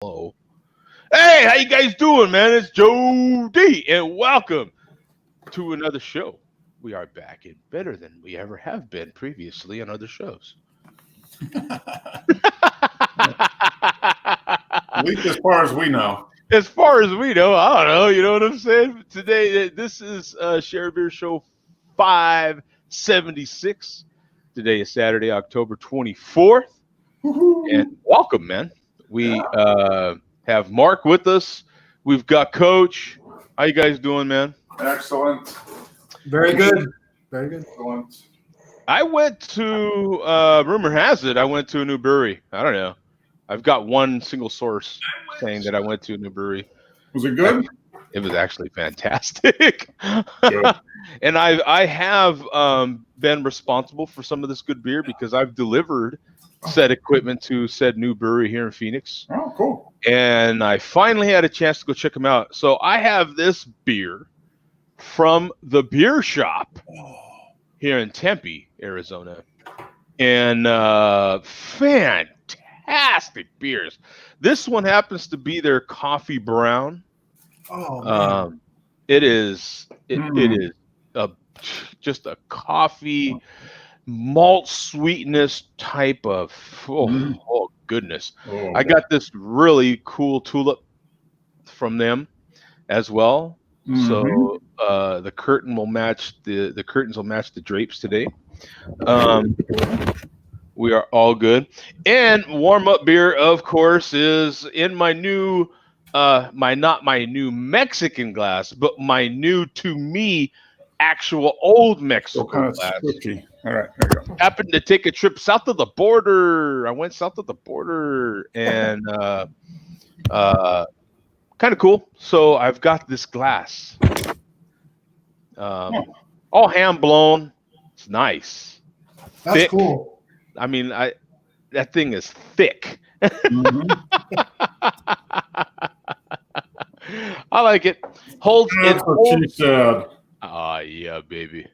Hello. Hey, how you guys doing, man? It's Joe D, and welcome to another show. We are back and better than we ever have been previously on other shows. At least as far as we know. As far as we know, I don't know. You know what I'm saying? Today, this is Share Beer Show 576. Today is Saturday, October 24th, and welcome, man. We have Mark with us. We've got Coach. How you guys doing, man? Excellent. Very good. Very good. Excellent. I went to, rumor has it, I went to a new brewery. I don't know. I've got one single source saying that I went to a new brewery. Was it good? It was actually fantastic. Good. And I have been responsible for some of this good beer because I've delivered said equipment to said new brewery here in Phoenix. Oh, cool. And I finally had a chance to go check them out. So I have this beer from the beer shop here in Tempe, Arizona. And fantastic beers. This one happens to be their coffee brown. Oh, man. It is just a coffee malt sweetness type of oh goodness. Oh, I got this really cool tulip from them as well. So the curtain will match the curtains will match the drapes today. We are all good. And warm up beer, of course, is in my new not my new Mexican glass, but my new to me actual old Mexico glass. Spooky. All right, there you go. Happened to take a trip south of the border. I went south of the border and kind of cool. So I've got this glass. All hand blown. It's nice. That's thick. cool. I mean, that thing is thick. I like it. Holds That's what she said. yeah, baby.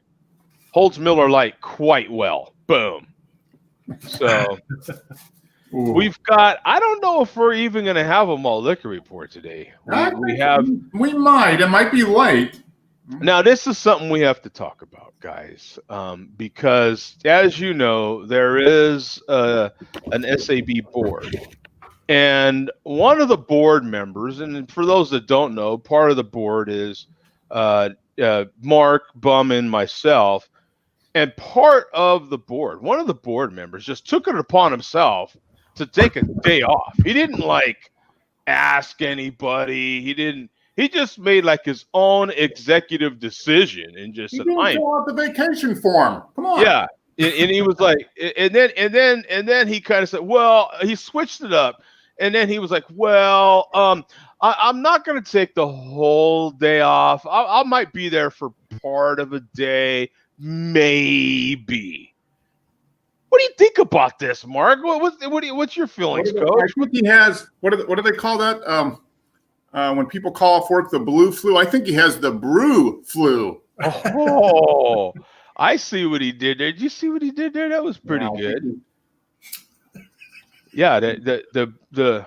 Holds Miller Lite quite well. Boom. So we've got. I don't know if we're even going to have a malt liquor report today. We have. We might. It might be late. Now, this is something we have to talk about, guys, because as you know, there is an SAB board. And one of the board members, and for those that don't know, part of the board is Mark, Bum, and myself. And part of the board, one of the board members just took it upon himself to take a day off. He didn't ask anybody. He just made his own executive decision and just said, "I fill out the vacation form. Come on." Yeah, and he was like, and then he kind of said, well, he switched it up, and then he was like, well, I'm not going to take the whole day off. I might be there for part of a day, maybe. What do you think about this, Mark? What's your feelings, Coach? I think he has. What do they call that? When people call forth the blue flu, I think he has the brew flu. Oh, I see what he did there. Did you see what he did there? That was pretty good. Yeah, the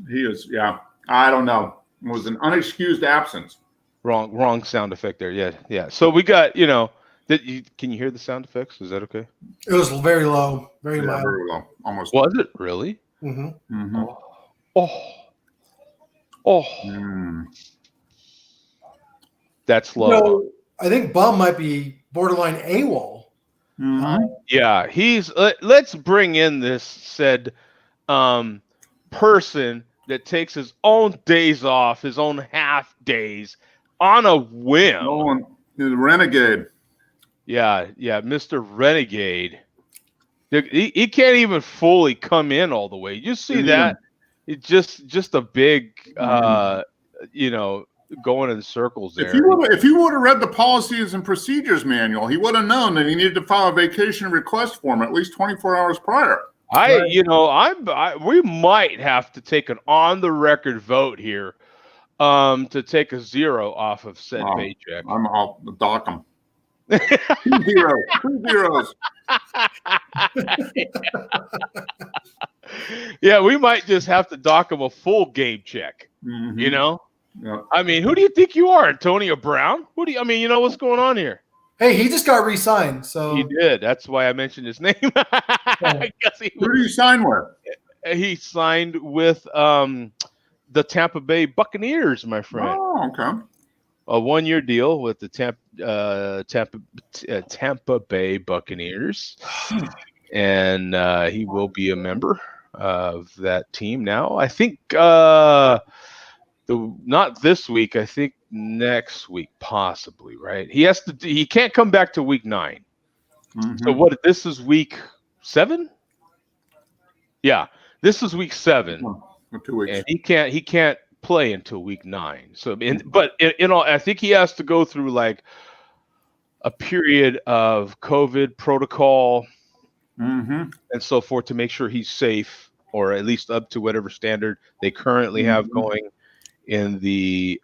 he is. Yeah, I don't know. It was an unexcused absence. wrong sound effect there. Yeah. So we got can you hear the sound effects? Is that okay? It was very low, very Yeah, mild. very low. Almost. Was it really? Mm-hmm. Oh. That's low. I think Bum might be borderline AWOL. Yeah, let's bring in this said person that takes his own days off, his own half days on a whim. The renegade. Yeah, Mr. Renegade. He can't even fully come in all the way. You see that? It's just a big going in circles there. If he would have read the policies and procedures manual, he would have known that he needed to file a vacation request form at least 24 hours prior. We might have to take an on the record vote here to take a zero off of said paycheck. I'll dock him. 2 zeros. Yeah, we might just have to dock him a full game check. Mhm. You know, Yeah. I mean, who do you think you are, Antonio Brown? I mean, you know what's going on here? Hey, he just got re-signed, so He did. That's why I mentioned his name. I guess Who do you sign with? he signed with the Tampa Bay Buccaneers, my friend. Oh, okay. A 1-year deal with the Tampa Bay Buccaneers, and he will be a member of that team now. I think not this week. I think next week, possibly. Right? He can't come back to week 9. Mhm. So what? This is week 7. Yeah, this is week 7, For 2 weeks. and he can't play until week 9. So, I think he has to go through like a period of COVID protocol Mhm. and so forth to make sure he's safe, or at least up to whatever standard they currently have going in the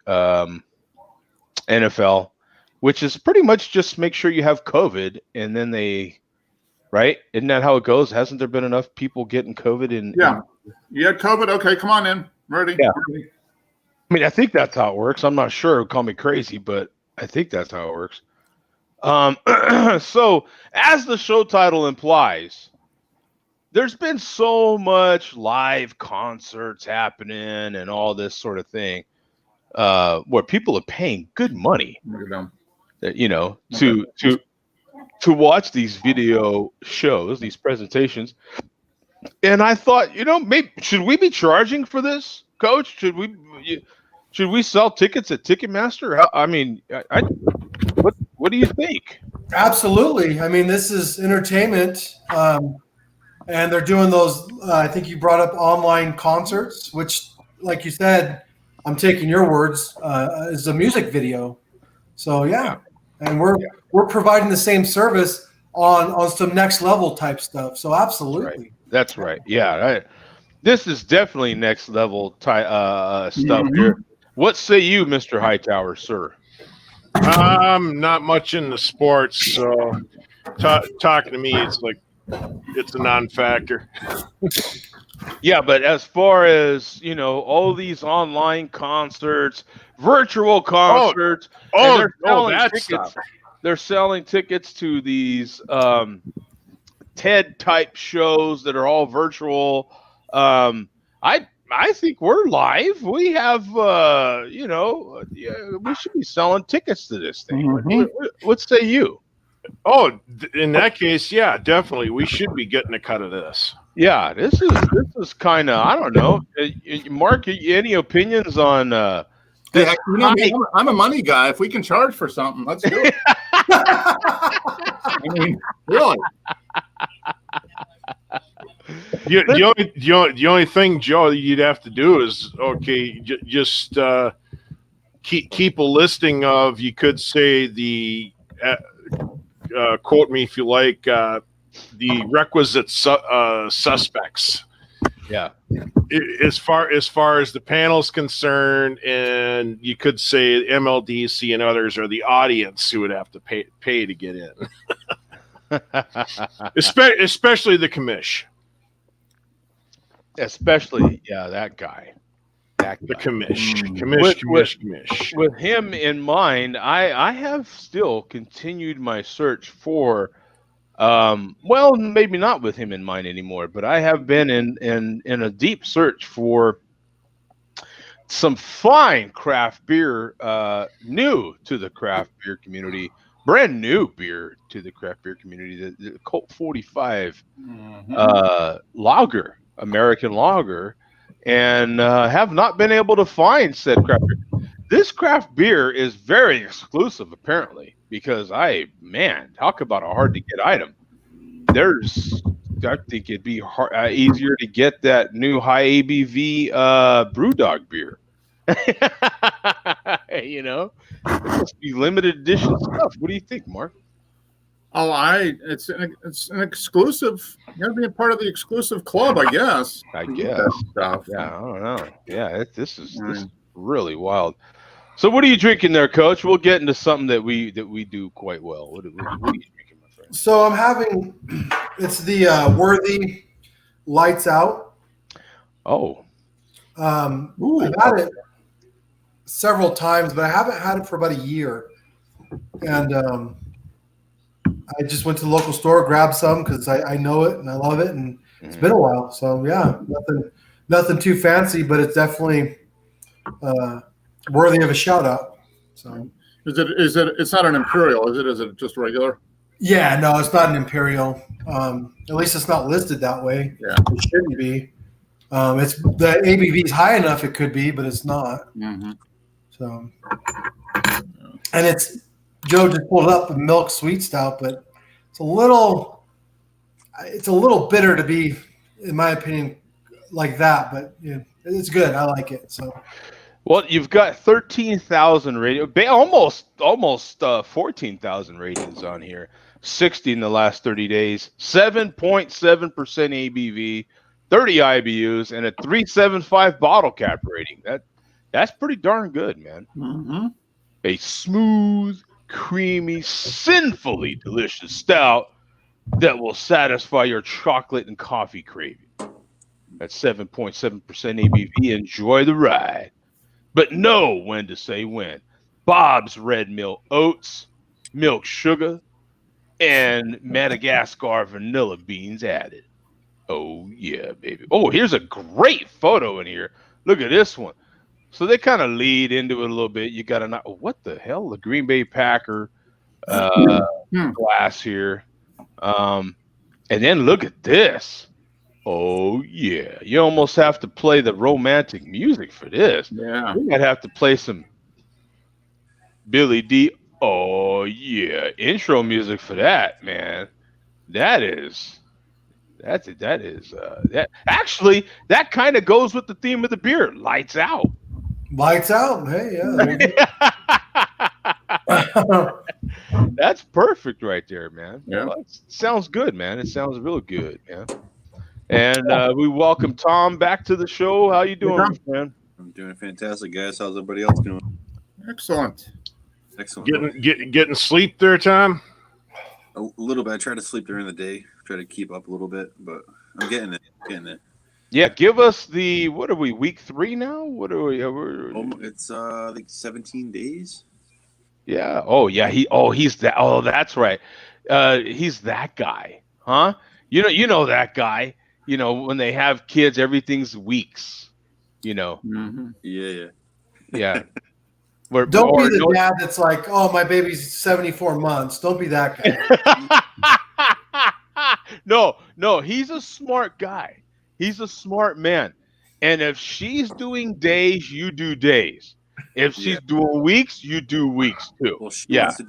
NFL, which is pretty much just make sure you have COVID, and then right? Isn't that how it goes? Hasn't there been enough people getting COVID Yeah. You had COVID? Okay, come on in. Ready? Yeah. Ready. I mean, I think that's how it works. I'm not sure. Call me crazy, but I think that's how it works. So, as the show title implies, there's been so much live concerts happening and all this sort of thing, where people are paying good money, Look at them. to watch these video shows, these presentations. And I thought, maybe should we be charging for this, Coach? Should we sell tickets at Ticketmaster? I mean, what do you think? absolutely. I mean, this is entertainment, and they're doing those. I think you brought up online concerts, which, like you said, I'm taking your words, is a music video. So yeah, and we're providing the same service on some next level type stuff. So absolutely. That's right. Yeah, this is definitely next level stuff here. What say you, Mr. Hightower, sir? Not much into sports, so talking to me, it's a non-factor. Yeah, but as far as all these online concerts, virtual concerts, they're selling tickets to these TED type shows that are all virtual. I think we're live. We have we should be selling tickets to this thing. What say you? Oh, in that case, yeah, definitely, we should be getting a cut of this. Yeah, this is kind of, I don't know. Mark, any opinions on this? Hey, I'm a money guy. If we can charge for something, let's do it. I mean, really. The only thing, Joe, you'd have to do is just keep a listing of, you could say, the quote me if you like, the requisite suspects. Yeah. As far as the panel's concerned, and you could say MLDC and others are the audience who would have to pay to get in. Especially the commish. Especially, that guy. The commish. With him in mind, I have still continued my search for, well, maybe not with him in mind anymore, but I have been in a deep search for some fine craft beer, new to the craft beer community, brand new beer to the craft beer community, the Colt 45 lager, American lager, and have not been able to find said craft beer. This craft beer is very exclusive, apparently, because talk about a hard to get item. I think it'd be easier to get that new high ABV BrewDog beer. It must be limited edition stuff. What do you think, Mark? Oh, it's an exclusive. You got to be a part of the exclusive club, I guess. I guess. Stuff. Yeah, I don't know. Yeah, this is really wild. So, what are you drinking there, Coach? We'll get into something that we do quite well. What are you drinking, my friend? So I'm having, it's the Worthy Lights Out. Oh, I've had it several times, but I haven't had it for about a year. And I just went to the local store, grabbed some because I know it and I love it, and it's been a while. So yeah, nothing too fancy, but it's definitely worthy of a shout out. So Is it? It's not an imperial, is it? Is it just regular? yeah, no, it's not an imperial. At least it's not listed that way. Yeah. It shouldn't be. It's the ABV is high enough; it could be, but it's not. Mm-hmm. So, and it's Joe just pulled up a milk sweet stout, but it's a little bitter to be, in my opinion, like that. But yeah, it's good. I like it. So, well, you've got 13,000 almost 14,000 ratings on here. 60 in the last 30 days. 7.7% ABV, 30 IBUs, and a 375 bottle cap rating. That's pretty darn good, man. Mm-hmm. A smooth, creamy, sinfully delicious stout that will satisfy your chocolate and coffee craving. At 7.7% ABV, enjoy the ride. But know when to say when. Bob's Red Mill Oats, milk sugar, and Madagascar vanilla beans added. Oh, yeah, baby. Oh, here's a great photo in here. Look at this one. So they kind of lead into it a little bit. You got to know, what the hell? The Green Bay Packer glass here. And then look at this. Oh, yeah. You almost have to play the romantic music for this. Yeah. You might have to play some Billy D. Oh, yeah. Intro music for that, man. That actually, that kind of goes with the theme of the beer. Lights out. lights out. Hey, yeah. That's perfect right there, man. Yeah. Well, sounds good, man. It sounds real good, man. And we welcome Tom back to the show. How you doing, man? I'm doing fantastic, guys. How's everybody else doing? Excellent. Excellent. Getting sleep there, Tom? A little bit. I try to sleep during the day. Try to keep up a little bit, but I'm getting it. Yeah, give us the, what are we, week 3 now? What are we? It's like 17 days. Yeah. Oh, yeah. He's that. Oh, that's right. He's that guy, huh? You know that guy. You know, when they have kids, everything's weeks. You know. Mm-hmm. Yeah. Yeah. Don't be the dad that's like, oh, my baby's 74 months. Don't be that guy. No, he's a smart guy. He's a smart man. And if she's doing days, you do days. If she's doing weeks, you do weeks too. Well, she wants to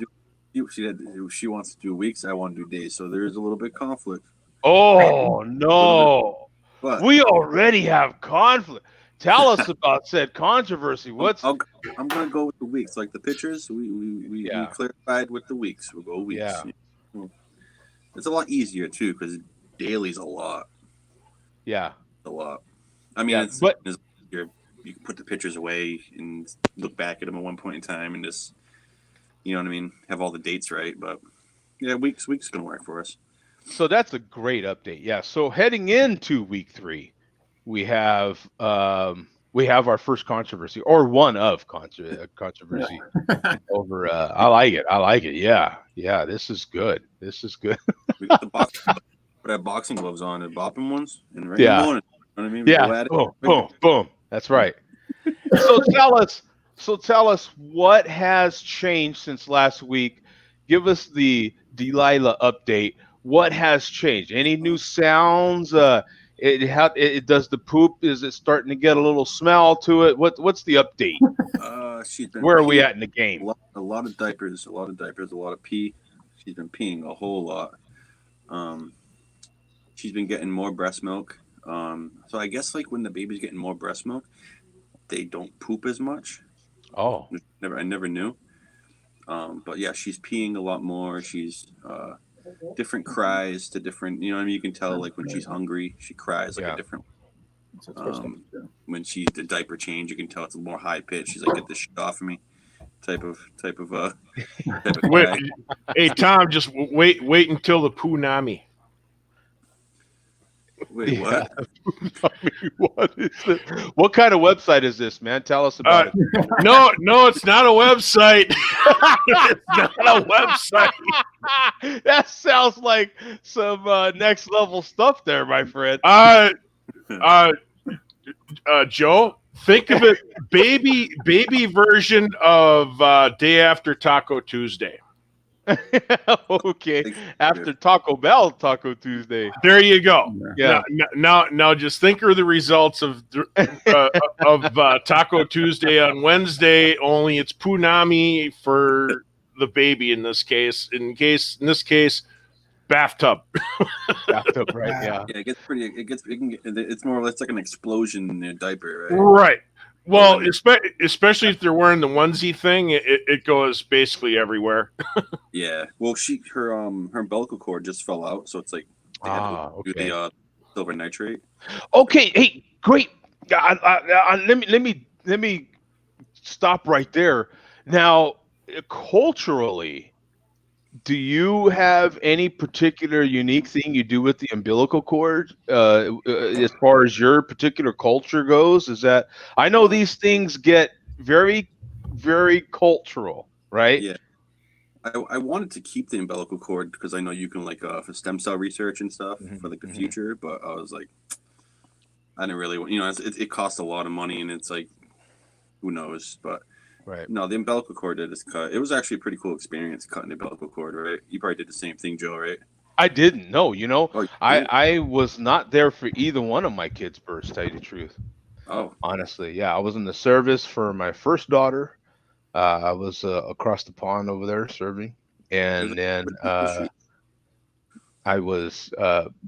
do weeks. I want to do days. So there is a little bit of conflict. Oh, no. But we already have conflict. Tell us about said controversy. I'm going to go with the weeks. Like the pictures, we clarified with the weeks. We'll go weeks. Yeah. It's a lot easier, too, because daily's a lot. Yeah. A lot. I mean, you can put the pictures away and look back at them at one point in time and just, you know what I mean, have all the dates right. But, yeah, weeks going to work for us. So that's a great update. Yeah. So heading into week 3, we have our first controversy, or one of controversy over. I like it. Yeah. This is good. We got the boxing gloves on, the bopping ones, and right yeah. Morning, you know what I mean? Yeah. Boom. That's right. So tell us what has changed since last week. Give us the Delilah update. What has changed? Any new sounds? It does the poop? Is it starting to get a little smell to it? What's the update? Where are we at in the game? A lot of diapers, a lot of pee. She's been peeing a whole lot. She's been getting more breast milk. So I guess like when the baby's getting more breast milk, they don't poop as much. Oh, I never knew. But yeah, she's peeing a lot more. She's different cries to different, you know what I mean? You can tell like when she's hungry, she cries like a different when she's the diaper change, you can tell it's a more high pitch. She's like, get this shit off of me type of wait, hey Tom, just wait until the punami. Wait, what? I mean, what is this? What kind of website is this, man? Tell us about it. No, it's not a website. It's not a website. That sounds like some next level stuff there, my friend. Joe, think of it, baby version of Day After Taco Tuesday. Okay, after Taco Bell Taco Tuesday. There you go. Yeah. Now just think of the results of Taco Tuesday on Wednesday. Only it's punami for the baby in this case. In this case, bathtub. Bathtub, right? Yeah. Yeah, it gets pretty. It's more or less like an explosion in a diaper, right? Right. Well, especially if they're wearing the onesie thing, it goes basically everywhere. Yeah. Well, her umbilical cord just fell out, so it's like they had to do the silver nitrate. Okay. Hey, great. Let me stop right there. Now, culturally, do you have any particular unique thing you do with the umbilical cord as far as your particular culture goes? Is that I know these things get very, very cultural, right? Yeah. I wanted to keep the umbilical cord because I know you can for stem cell research and stuff for the future, but I was like, I didn't really, it costs a lot of money and it's like, who knows? But right. No, the umbilical cord did is cut. It was actually a pretty cool experience cutting the umbilical cord, right? You probably did the same thing, Joe, right? I didn't know, Oh, I was not there for either one of my kids' births, to tell you the truth. Oh. Honestly, yeah. I was in the service for my first daughter. I was across the pond over there serving. And then I was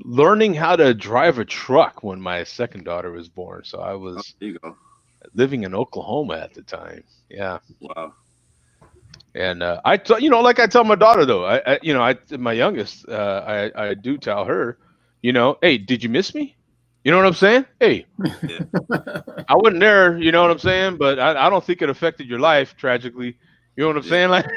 learning how to drive a truck when my second daughter was born. So I was there you go. living in Oklahoma at the time. Yeah. Wow. And like I tell my daughter though, my youngest, I do tell her, hey, did you miss me? You know what I'm saying? Hey, Yeah. I wasn't there. You know what I'm saying? But I don't think it affected your life tragically. You know what I'm saying? Like,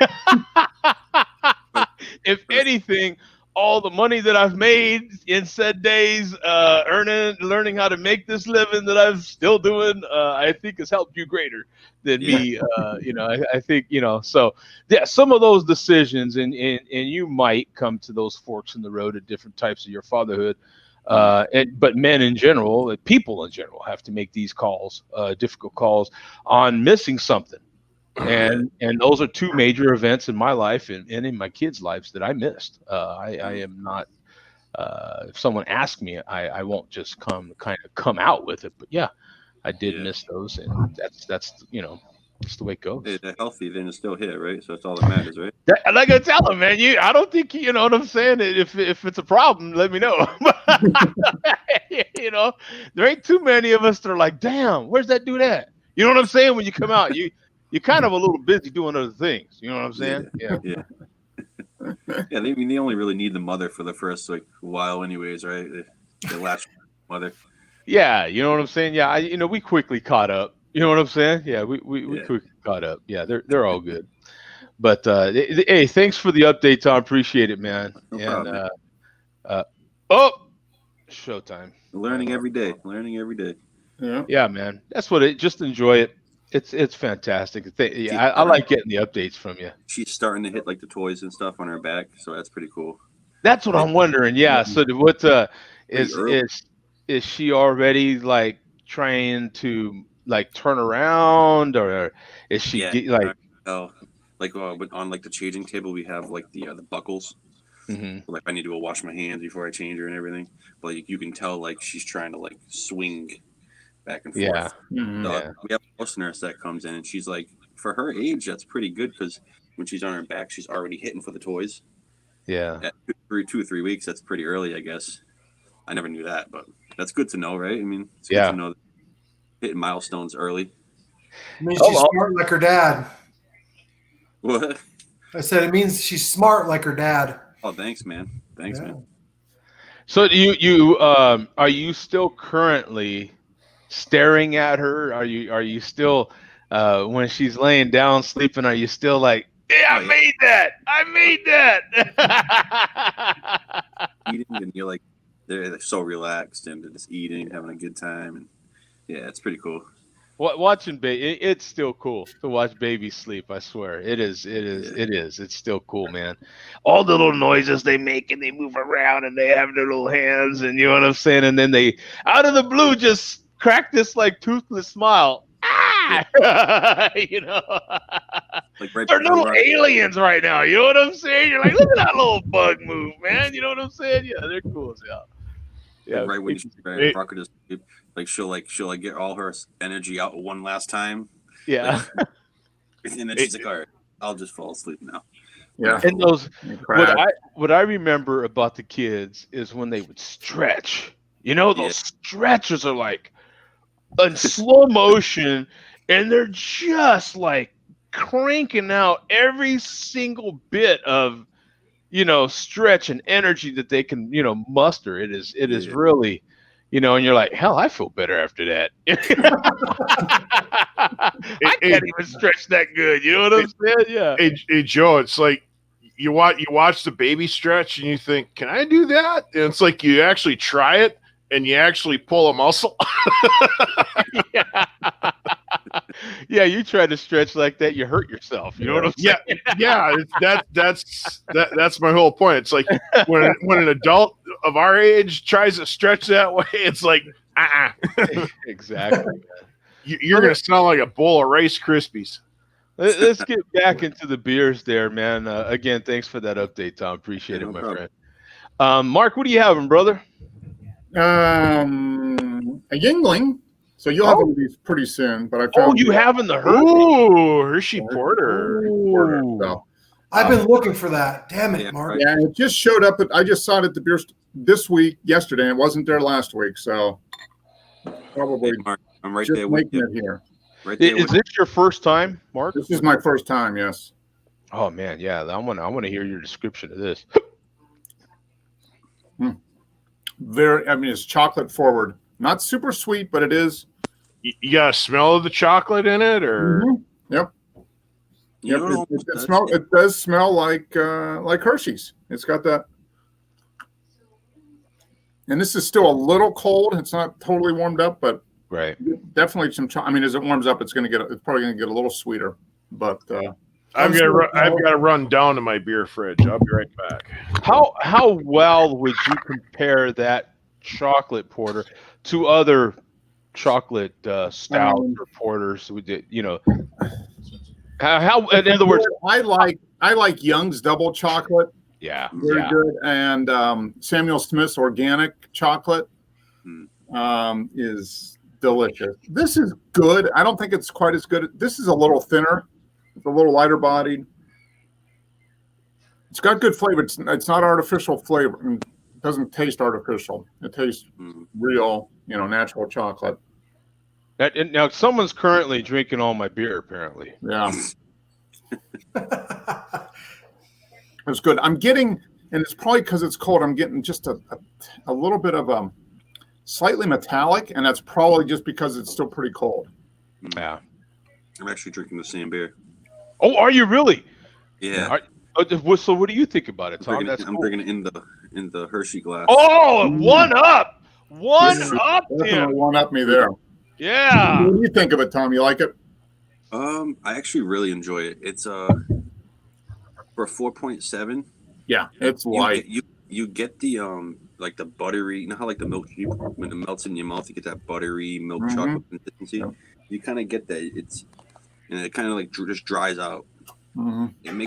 if anything, all the money that I've made in said days, learning how to make this living that I'm still doing, I think has helped you greater than me. I think, so yeah, some of those decisions and you might come to those forks in the road at different types of your fatherhood. But men in general, people in general have to make these calls, difficult calls on missing something. And those are two major events in my life and in my kids' lives that I missed. I am not. If someone asks me, I won't just come out with it. But yeah, I did miss those, and that's that's the way it goes. Hey, they're healthy, then it's still here, right? So that's all that matters, right? Like I tell them, man, I don't think you know what I'm saying. If it's a problem, let me know. There ain't too many of us that are like, damn, where's that dude at? You know what I'm saying? When you come out, you're kind of a little busy doing other things. You know what I'm saying? Yeah. Yeah, they only really need the mother for the first while, anyways, right? The last mother. Yeah, you know what I'm saying? Yeah, we quickly caught up. You know what I'm saying? Yeah, we quickly caught up. Yeah, they're all good. But hey, thanks for the update, Tom. Appreciate it, man. No problem. Showtime. Learning every day. Yeah, man. That's what just enjoy it. It's fantastic. I like getting the updates from you. She's starting to hit the toys and stuff on her back, so that's pretty cool. That's what I'm wondering. Yeah. So what is she already trying to turn around, or is she on the changing table we have the buckles. Mm-hmm. I need to go wash my hands before I change her and everything. But you can tell she's trying to swing back and forth. Yeah. Mm-hmm. We have a house nurse that comes in and she's for her age, that's pretty good because when she's on her back, she's already hitting for the toys. Yeah. At 2 or 3 weeks, that's pretty early, I guess. I never knew that, but that's good to know, right? I mean, it's good to know that hitting milestones early. It means she's smart like her dad. What? I said it means she's smart like her dad. Oh, thanks, man. Man. So you are you still currently staring at her? Are you still when she's laying down sleeping? Are you still like, yeah, I made that. Eating and you're they're so relaxed and they're just eating, having a good time, and yeah, it's pretty cool. Watching baby, it's still cool to watch babies sleep. I swear, it is. It's still cool, man. All the little noises they make, and they move around, and they have their little hands, and you know what I'm saying. And then they, out of the blue, just crack this like toothless smile. You know, Like right, they're little aliens right now. You know what I'm saying? You're like, look at that little bug move, man. You know what I'm saying? Yeah, they're cool as hell. Yeah, right when Parker does sleep, like she'll get all her energy out one last time. Yeah, and then she's like, all right, I'll just fall asleep now. Yeah. and those what I remember about the kids is when they would stretch. You know, those stretches are like in slow motion, and they're just like cranking out every single bit of, you know, stretch and energy that they can, you know, muster. It is really, you know, and you're like, hell, I feel better after that. I can't even stretch that good. You know what I'm saying? Yeah. Hey, Joe, it's like you watch the baby stretch and you think, can I do that? And it's like you actually try it and you actually pull a muscle. Yeah. Yeah, you try to stretch like that, you hurt yourself. You know what I'm saying? Yeah. That's my whole point. It's like when an adult of our age tries to stretch that way, it's like, Exactly. You're gonna sound like a bowl of Rice Krispies. Let's get back into the beers there, man. Again, thanks for that update, Tom. Appreciate it, my friend. Mark, what are you having, brother? A Yingling. So you'll have one of these pretty soon. But I found you having the Hershey? Ooh, Hershey Porter. So, I've been looking for that. Damn it, Mark. yeah, it just showed up. I just saw it at the beer this week, yesterday, and it wasn't there last week. So probably Mark, I'm right just there with making you. it here. Right there Is this your first time, Mark? This is my first time. Yes. Oh man, yeah. I want to hear your description of this. It's chocolate forward. Not super sweet, but it is. You got a smell of the chocolate in it, or Yep. You Yep. know, It does smell like Hershey's. It's got that. And this is still a little cold. It's not totally warmed up, but Right. definitely some. I mean, as it warms up, it's probably going to get a little sweeter. But I've got to run down to my beer fridge. I'll be right back. How well would you compare that chocolate porter to other chocolate stouts or porters? You know, how in other words, I like Young's double chocolate. Yeah, Very good. And Samuel Smith's organic chocolate is delicious. This is good. I don't think it's quite as good. This is a little thinner. It's a little lighter bodied. It's got good flavor. It's not artificial flavor. It doesn't taste artificial. It tastes real, natural chocolate. Now someone's currently drinking all my beer, apparently. Yeah. It's good. I'm getting, and it's probably because it's cold, I'm getting just a little bit of slightly metallic, and that's probably just because it's still pretty cold. Yeah. I'm actually drinking the same beer. Oh, are you really? Yeah. So what do you think about it, Tom? I'm drinking it in the Hershey glass. Oh, one up Definitely one up me there. Yeah. What do you think of it, Tom? You like it? I actually really enjoy it. It's for a 4.7. Yeah, it's light. You get the like the buttery. You know how like the milk, when it melts in your mouth, you get that buttery milk chocolate consistency. Yep. You kind of get that. It kind of like just dries out. Mm-hmm.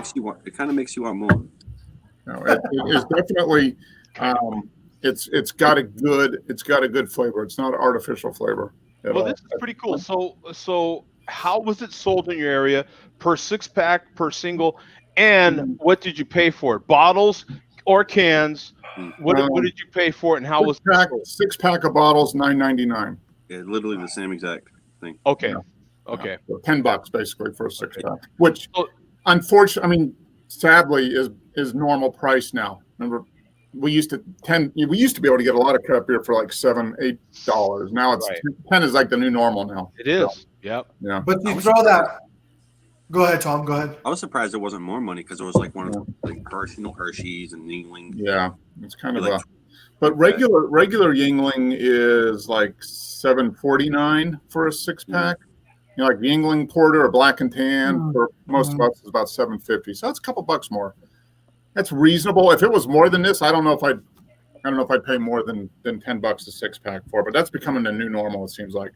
It kind of makes you want more. No, it's definitely. It's got a good flavor. It's not artificial flavor. Well, this is pretty cool. So how was it sold in your area? Per 6-pack, per single, and what did you pay for it? Bottles or cans? What did you pay for it, and how was it sold? 6-pack of bottles, $9.99. Yeah, literally the same exact thing. Okay. Yeah. Okay. So $10 basically for a 6-pack, which unfortunately, sadly, is normal price now. Remember, we used to be able to get a lot of craft beer for like $7-8. Now it's 10 is like the new normal now. It is. So, yep. Yeah. But you throw that. Go ahead, Tom. Go ahead. I was surprised there wasn't more money because it was like one of the like Hershey's and Yingling. Yeah, it's kind of But regular Yingling is like $7.49 for a 6-pack. You know, like Yingling Porter or Black and Tan for most of us is about $7.50. So that's a couple bucks more. That's reasonable. If it was more than this, I don't know if I'd pay more than $10 a 6-pack for. But that's becoming a new normal. It seems like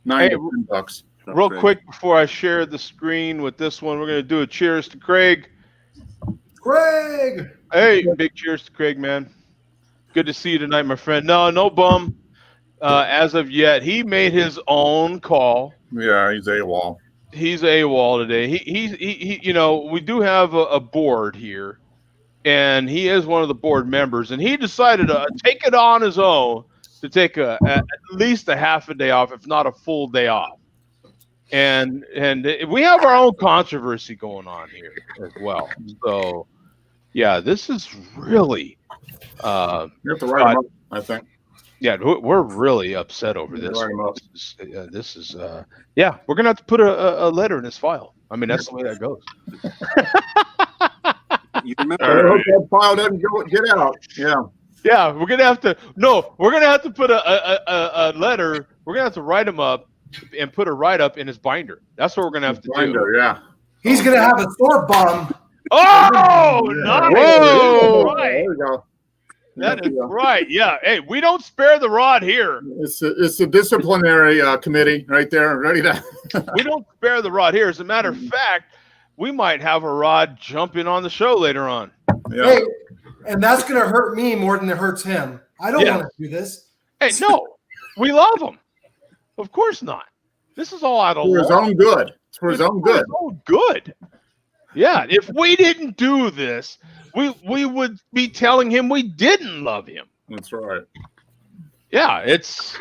$9 to $10. Real quick before I share the screen with this one, we're gonna do a cheers to Craig. Craig. Hey, big cheers to Craig, man. Good to see you tonight, my friend. No bum. As of yet, he made his own call. Yeah, he's AWOL. He's AWOL today. He you know, we do have a board here, and he is one of the board members, and he decided to take it on his own to take at least a half a day off, if not a full day off. And we have our own controversy going on here as well. So, yeah, this is really. You have to write him up, I think. Yeah, we're really upset over this. This is yeah, we're gonna have to put a letter in his file. I mean, that's the way that goes. You remember? I hope that file doesn't get out. Yeah. Yeah, we're gonna have to. No, we're gonna have to put a letter. We're gonna have to write him up and put a write-up in his binder. That's what we're gonna have to do. Yeah. He's gonna have a sword bomb. Oh, nice. Whoa! Right. There we go. That is right. Yeah. Hey, we don't spare the rod here. It's a disciplinary committee right there, ready to. We don't spare the rod here. As a matter of fact, we might have a rod jump in on the show later on. Yeah. Hey, and that's gonna hurt me more than it hurts him. I don't want to do this. Hey, no, we love him. Of course not. This is all out of for his own good. It's for his own good. His own good. Yeah. If we didn't do this, we would be telling him we didn't love him. That's right. Yeah, it's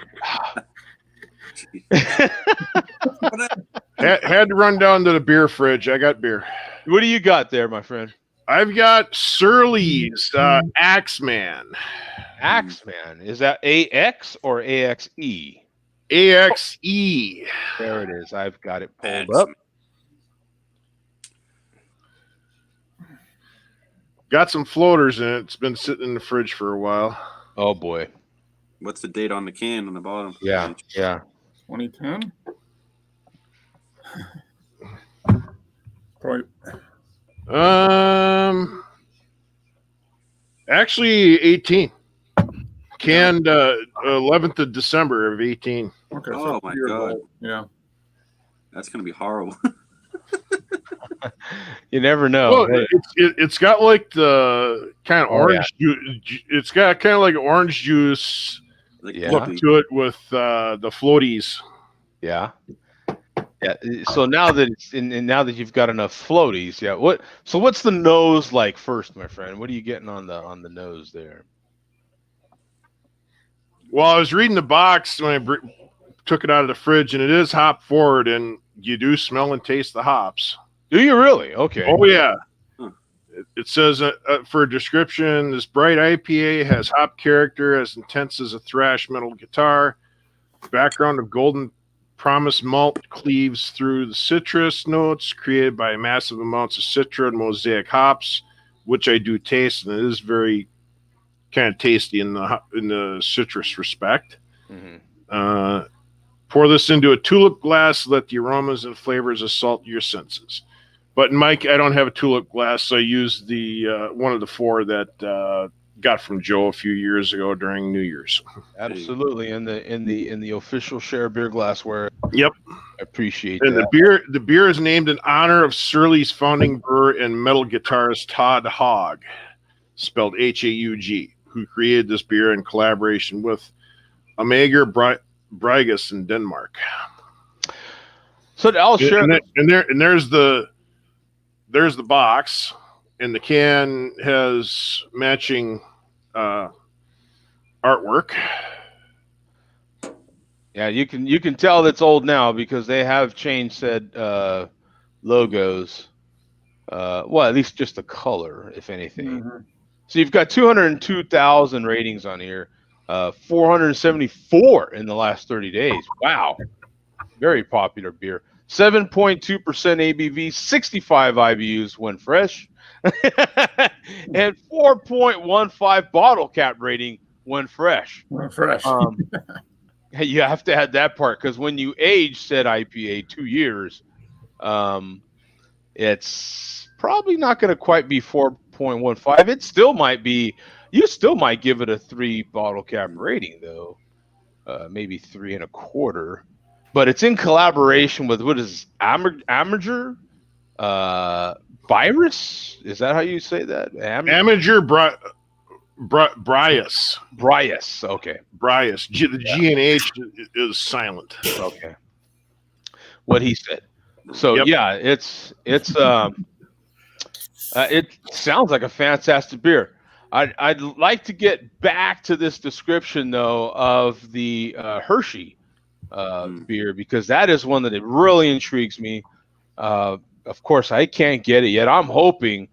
had to run down to the beer fridge. I got beer. What do you got there, my friend? I've got Surly's Axeman. Axeman. Is that AX or AXE? AXE. There it is. I've got it pulled up. Got some floaters in it. It's been sitting in the fridge for a while. Oh boy. What's the date on the can on the bottom? Yeah. 2010. Probably. Actually 18. Canned 11th of December of 18. Okay. Oh my god. Old. Yeah. That's gonna be horrible. You never know. Well, it's got like the kind of orange juice. It's got kind of like orange juice Like look to it with the floaties. Yeah. Yeah. So now that it's and now that you've got enough floaties, yeah. What's the nose like first, my friend? What are you getting on the nose there? Well, I was reading the box when I took it out of the fridge, and it is hop forward, and you do smell and taste the hops. Do you really? Okay. Oh yeah. It says for a description, this bright IPA has hop character as intense as a thrash metal guitar. Background of golden promise malt cleaves through the citrus notes created by massive amounts of citra and mosaic hops, which I do taste, and it is very kind of tasty in the citrus respect. Mm-hmm. Pour this into a tulip glass. Let the aromas and flavors assault your senses. But Mike, I don't have a tulip glass, so I used the one of the four that got from Joe a few years ago during New Year's. Absolutely, in the official Share Beer glassware. Yep, I appreciate and that. the beer is named in honor of Surly's founding brewer and metal guitarist Todd Haug, spelled Haug, who created this beer in collaboration with Amager Brygges in Denmark. So I'll share. There's the box, and the can has matching artwork. Yeah, you can tell that's old now because they have changed said logos. Well, at least just the color, if anything. Mm-hmm. So you've got 202,000 ratings on here, 474 in the last 30 days. Wow, very popular beer. 7.2% ABV, 65 IBUs when fresh, and 4.15 bottle cap rating when fresh. Fresh. You have to add that part because when you age said IPA 2 years, it's probably not going to quite be 4.15. It still might be. You still might give it a 3 bottle cap rating though, maybe 3.25. But it's in collaboration with what is Amager Virus? Is that how you say that? Amager Brias. Brias. Okay. Brias. The G and H is silent. Okay. What he said. So Yep. yeah, it sounds like a fantastic beer. I'd like to get back to this description though of the Hershey beer because that is one that it really intrigues me. Of course, I can't get it yet. I'm hoping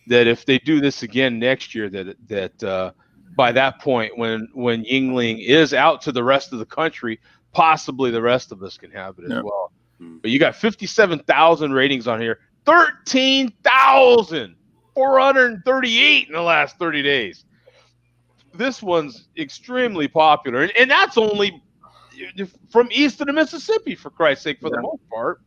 that if they do this again next year, that by that point, when Yuengling is out to the rest of the country, possibly the rest of us can have it as well. But you got 57,000 ratings on here, 13,438 in the last 30 days. This one's extremely popular, and that's only from east of the Mississippi, for Christ's sake, for the most part.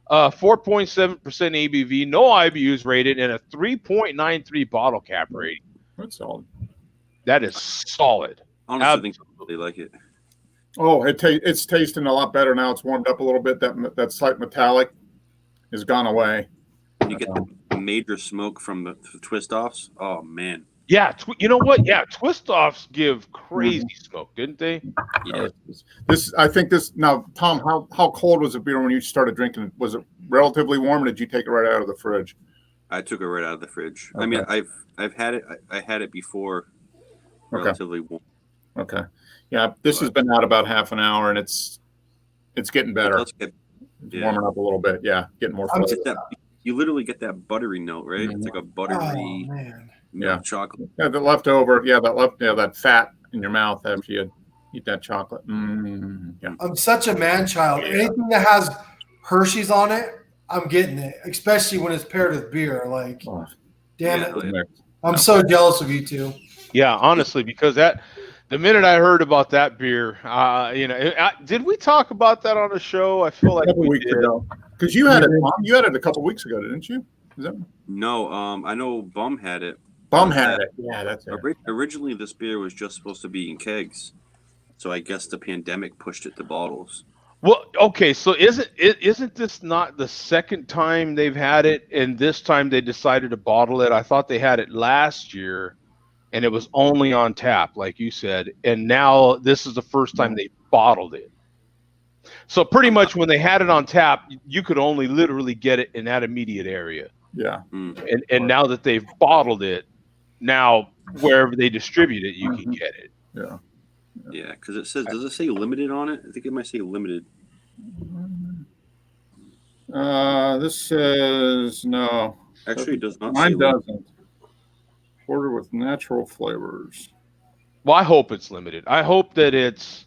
4.7% ABV, no IBUs rated, and a 3.93 bottle cap rating. That's solid. That is solid. Honestly, I think I really like it. Oh, it's tasting a lot better now. It's warmed up a little bit. That slight metallic has gone away. You get the major smoke from the twist offs. Oh man. Yeah, you know what? Yeah, twist offs give crazy smoke, didn't they? Yeah. I think now, Tom. How cold was the beer when you started drinking it? Was it relatively warm, or did you take it right out of the fridge? I took it right out of the fridge. Okay. I mean, I've had it. I had it before, relatively warm. Okay. Yeah, this has been out about half an hour, and it's getting better. It's warming up a little bit. Yeah, getting more. You literally get that buttery note, right? It's like a buttery milk chocolate. Yeah, the leftover. Yeah, that fat in your mouth after you eat that chocolate. Yeah. I'm such a man child. Anything that has Hershey's on it, I'm getting it, especially when it's paired with beer. Like, damn it. I'm so jealous of you two. Yeah, honestly, because the minute I heard about that beer, did we talk about that on the show? I feel like a couple weeks ago. Because you had it a couple weeks ago, didn't you? No, I know Bum had it. Bum had it. Yeah, that's it. Originally, this beer was just supposed to be in kegs, so I guess the pandemic pushed it to bottles. Well, okay, so isn't this not the second time they've had it, and this time they decided to bottle it? I thought they had it last year, and it was only on tap, like you said, and now this is the first time they bottled it. So pretty much when they had it on tap, you could only literally get it in that immediate area. Yeah. And now that they've bottled it, now wherever they distribute it, you can get it. Yeah. Yeah, because it says, does it say limited on it? I think it might say limited. This says no. Actually, it does not. Mine doesn't. Order with natural flavors. Well, I hope it's limited. I hope that it's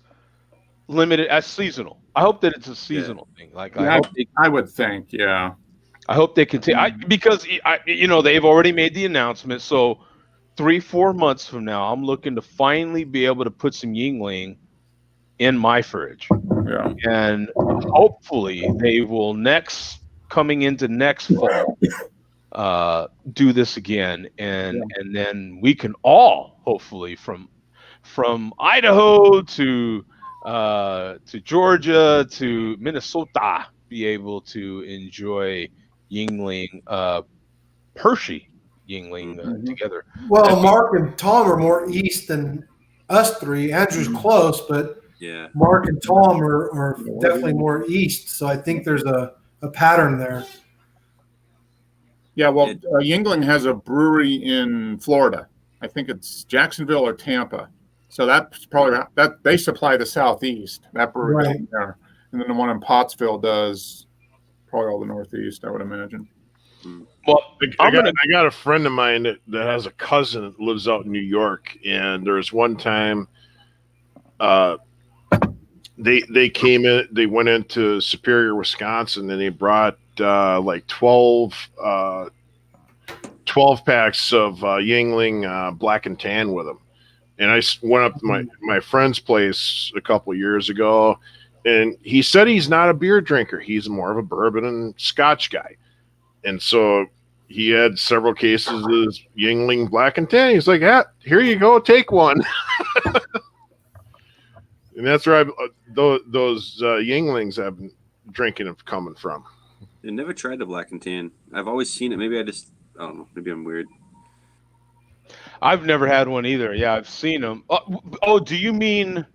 limited as seasonal. I hope that it's a seasonal thing. Like I would think, yeah. I hope they continue because they've already made the announcement. So 3-4 months from now, I'm looking to finally be able to put some Yuengling in my fridge. Yeah. And hopefully they will coming into next fall do this again, and then we can all hopefully from Idaho to Georgia to Minnesota be able to enjoy Yuengling, Hershey Yuengling together. Well, Mark and Tom are more east than us three. Andrew's close, but Mark and Tom are definitely more east. So I think there's a pattern there. Yeah, well, Yuengling has a brewery in Florida. I think it's Jacksonville or Tampa. So that's probably that they supply the southeast. That brewery there, and then the one in Pottsville does probably all the northeast, I would imagine. Well, I got a friend of mine that has a cousin that lives out in New York, and there's one time they came in, they went into Superior, Wisconsin, and they brought like 12 packs of Yuengling Black and Tan with them. And I went up to my friend's place a couple of years ago, and he said he's not a beer drinker. He's more of a bourbon and Scotch guy. And so he had several cases of Yuengling Black and Tan. He's like, here you go, take one. And that's where those Yuenglings I've been drinking have coming from. I never tried the Black and Tan. I've always seen it. Maybe I don't know. Maybe I'm weird. I've never had one either. Yeah, I've seen them. Oh, do you mean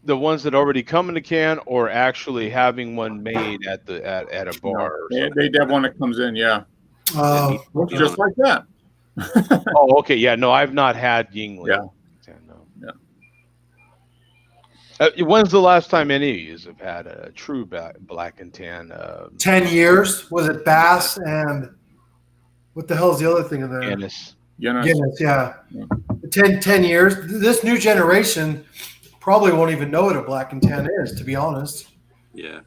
the ones that already come in the can, or actually having one made at a bar? They have one that comes in, yeah. Looks just like that. Oh, okay. Yeah, no, I've not had Yuengling. Yeah. When's the last time any of you have had a true Black and Tan? 10 years. Was it Bass and what the hell is the other thing in there? Guinness. Guinness, yeah. 10 years. This new generation probably won't even know what a Black and Tan is, to be honest. Yeah.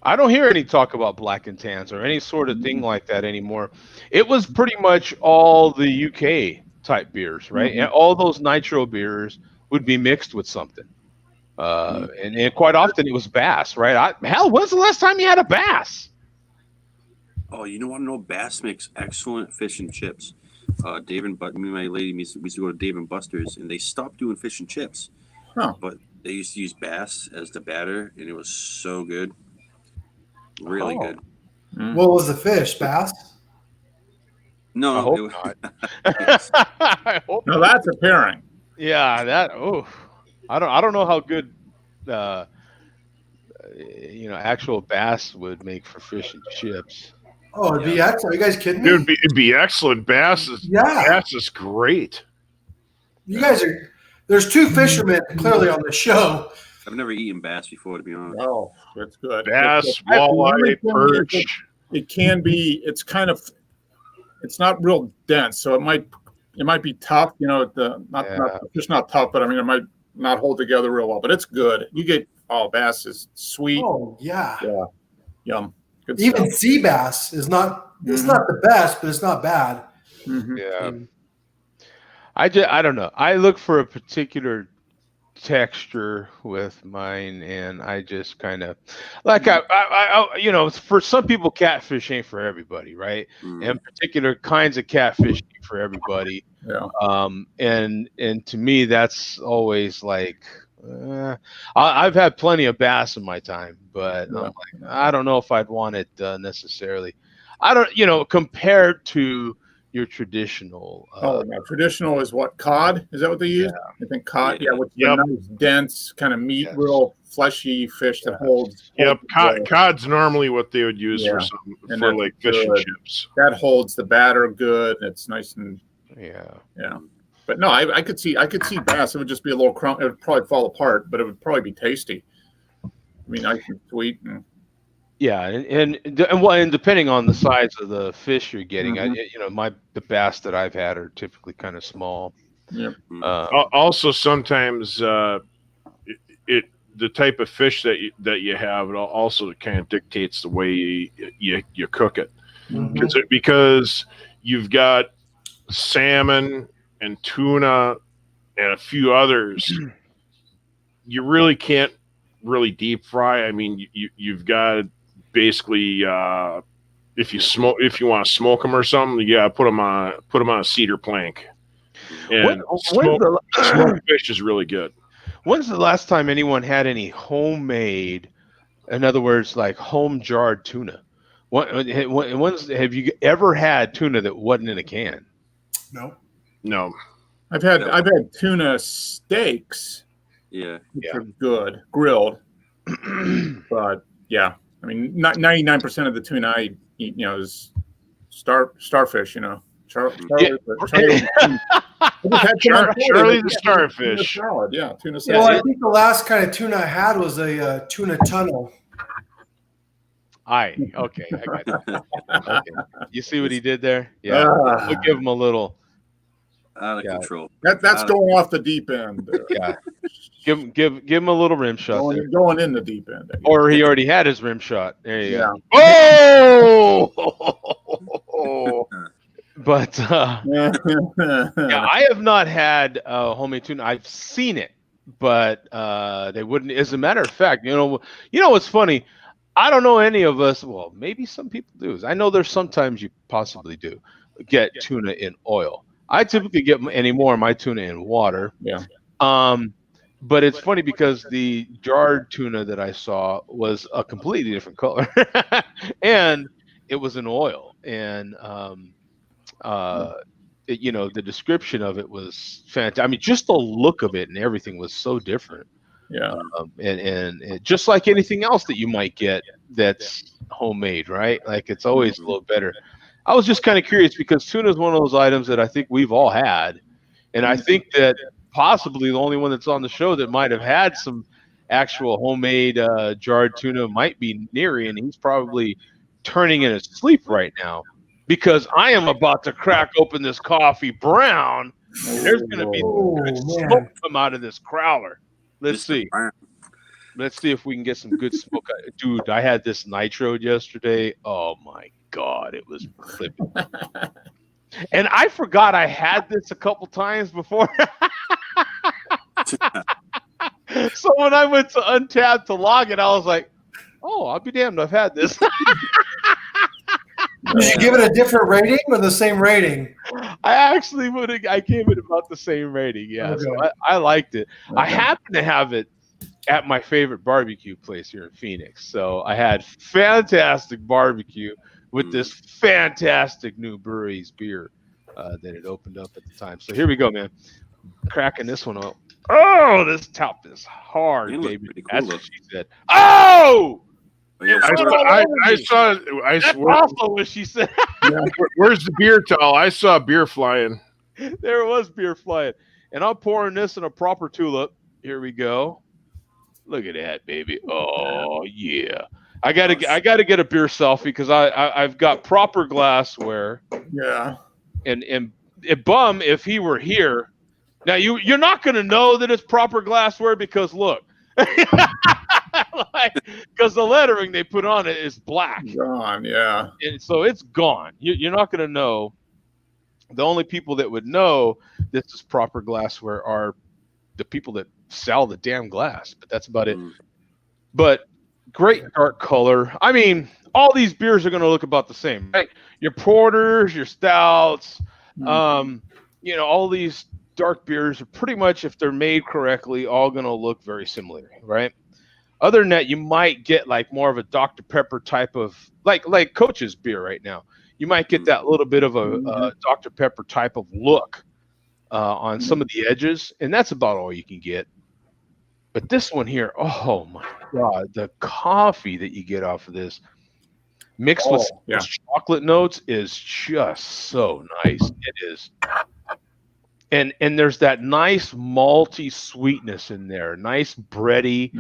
I don't hear any talk about Black and Tans or any sort of thing like that anymore. It was pretty much all the UK type beers, right? And all those nitro beers would be mixed with something. And quite often it was Bass, right? When's the last time you had a Bass? Oh, you know what? No, Bass makes excellent fish and chips. Dave and me and my lady we used to go to Dave and Buster's, and they stopped doing fish and chips. But they used to use Bass as the batter, and it was so good. Really good. What was the fish? Bass? No, I hope it was not. I hope No, not. that's a pairing. Yeah, I don't know how good actual Bass would make for fish and chips. Oh, it'd be excellent. Are you guys kidding me? It'd be excellent. Bass is great. You guys are. There's two fishermen clearly on the show. I've never eaten bass before, to be honest. Oh, that's good. Bass, walleye, perch. It can be. It's kind of. It's not real dense, so it might be tough. It's not tough, but I mean, it might not hold together real well. But it's good. You get bass is sweet. Oh yeah. Yum. Good Even stuff. sea bass is not. It's not the best, but it's not bad. Mm-hmm. Yeah. I don't know. I look for a particular texture with mine, and I just kind of like I for some people catfish ain't for everybody, right? And particular kinds of catfish ain't for everybody. Yeah. And to me that's always like I've had plenty of bass in my time, but I'm like, I don't know if I'd want it necessarily. I don't, compared to your traditional. Traditional is what, cod? Is that what they use? Yeah. I think cod. Yeah, with the nice, dense kind of meat, real fleshy fish that holds. Yep, cod's normally what they would use for like fish and chips. That holds the batter good. It's nice and yeah. But no, I could see bass. It would just be a little crumb. It would probably fall apart, but it would probably be tasty. I mean, nice and sweet. Yeah, and depending on the size of the fish you're getting, the bass that I've had are typically kind of small. Yep. Also, sometimes the type of fish that you have, it also kind of dictates the way you cook it, because you've got salmon and tuna and a few others. You really can't really deep fry. I mean, you've got basically if you want to smoke them or something, you gotta put them on a cedar plank. And smoked fish is really good. When's the last time anyone had any homemade, in other words, like home jarred tuna? Have you ever had tuna that wasn't in a can? No. I've had tuna steaks. Yeah. Which are good grilled. But yeah, I mean, 99% of the tuna I eat, is starfish. Charlie the starfish. Salad, yeah, tuna salad. Well, I think the last kind of tuna I had was a tuna tunnel. Okay, I got that. Okay. You see what he did there? Yeah, we'll give him a little out of control. That's going off the deep end. Yeah, give him a little rim shot. Going in the deep end, or he already had his rim shot. There you go. Oh! But yeah, I have not had homemade tuna. I've seen it, but they wouldn't. As a matter of fact, what's funny? I don't know any of us. Well, maybe some people do. I know there's sometimes you possibly do get tuna in oil. I typically get any more of my tuna in water. Yeah. But it's funny because the jarred tuna that I saw was a completely different color, and it was in oil. And the description of it was fantastic. I mean, just the look of it and everything was so different. Yeah. And just like anything else that you might get that's homemade, right? Like it's always a little better. I was just kind of curious because tuna is one of those items that I think we've all had. And I think that possibly the only one that's on the show that might have had some actual homemade jarred tuna might be Neary, and he's probably turning in his sleep right now because I am about to crack open this coffee brown. And there's going to be good smoke come out of this crowler. Let's see. Let's see if we can get some good smoke. Dude, I had this nitroed yesterday. Oh my God, it was flipping. And I forgot I had this a couple times before. So when I went to Untapped to log it, I was like, oh, I'll be damned, I've had this. Did you give it a different rating or the same rating? I gave it about the same rating, yeah. Okay. So I liked it. Okay. I happen to have it at my favorite barbecue place here in Phoenix. So I had fantastic barbecue with this fantastic new Brewery's beer that had opened up at the time. So here we go, man. Cracking this one up. Oh, this top is hard, baby. Cool. That's what she said. Oh! I saw. That's also what she said. Where's the beer towel? I saw beer flying. There was beer flying. And I'm pouring this in a proper tulip. Here we go. Look at that, baby. Oh, yeah. I gotta get a beer selfie because I've got proper glassware. Yeah. And bum if he were here. Now you're not gonna know that it's proper glassware because look, because the lettering they put on it is black. Gone, yeah. And so it's gone. You're not gonna know. The only people that would know this is proper glassware are the people that sell the damn glass. But that's about it. But great dark color. I mean, all these beers are gonna look about the same, right? Your porters, your stouts, all these dark beers are pretty much, if they're made correctly, all going to look very similar, right? Other than that, you might get like more of a Dr. Pepper type of, like Coach's beer right now. You might get that little bit of a Dr. Pepper type of look on some of the edges, and that's about all you can get. But this one here, oh my God, the coffee that you get off of this mixed with chocolate notes is just so nice. It is. And there's that nice malty sweetness in there, nice bready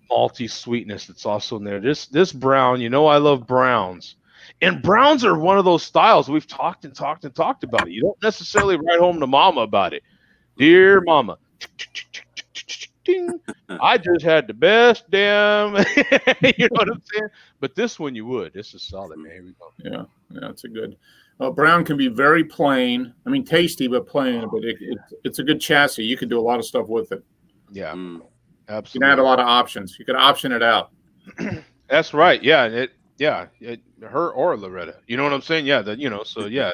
malty sweetness that's also in there. This brown, I love browns, and browns are one of those styles we've talked about it. You don't necessarily write home to mama about it. Dear mama, I just had the best damn, you know what I'm saying? But this one you would. This is solid, man. Here we go. Yeah, it's a good. Brown can be very plain. I mean, tasty, but plain. But it's a good chassis. You can do a lot of stuff with it. Yeah, absolutely. You can add a lot of options. You can option it out. That's right. Yeah, her or Loretta. You know what I'm saying? Yeah. So yeah.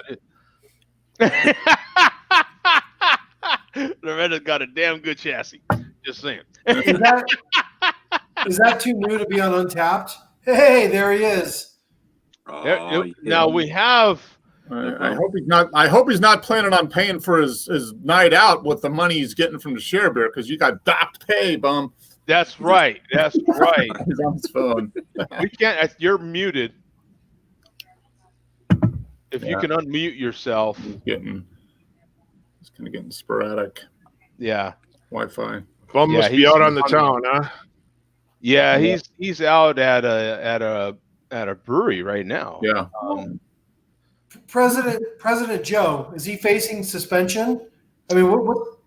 Loretta's got a damn good chassis. Just saying. Is that too new to be on Untapped? Hey, there he is. Now we have. I hope he's not planning on paying for his night out with the money he's getting from the share beer because you got docked pay, bum. That's right. That's right. He's on his phone. We can't. You're muted. If you can unmute yourself. It's kind of getting sporadic. Yeah. Wi-Fi. Bum must be out on the town, huh? Yeah, he's out at a brewery right now. Yeah. President Joe, is he facing suspension? I mean, what?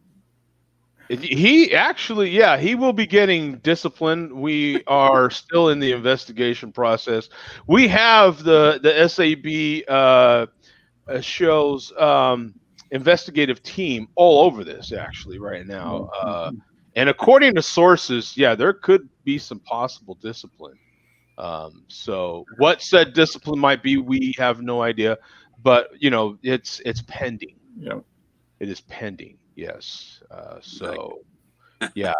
He actually, he will be getting disciplined. We are still in the investigation process. We have the SAB shows investigative team all over this actually right now. And according to sources, yeah, there could be some possible discipline. So what said discipline might be, we have no idea, but it's pending. Yeah, it is pending. Yes. So yeah,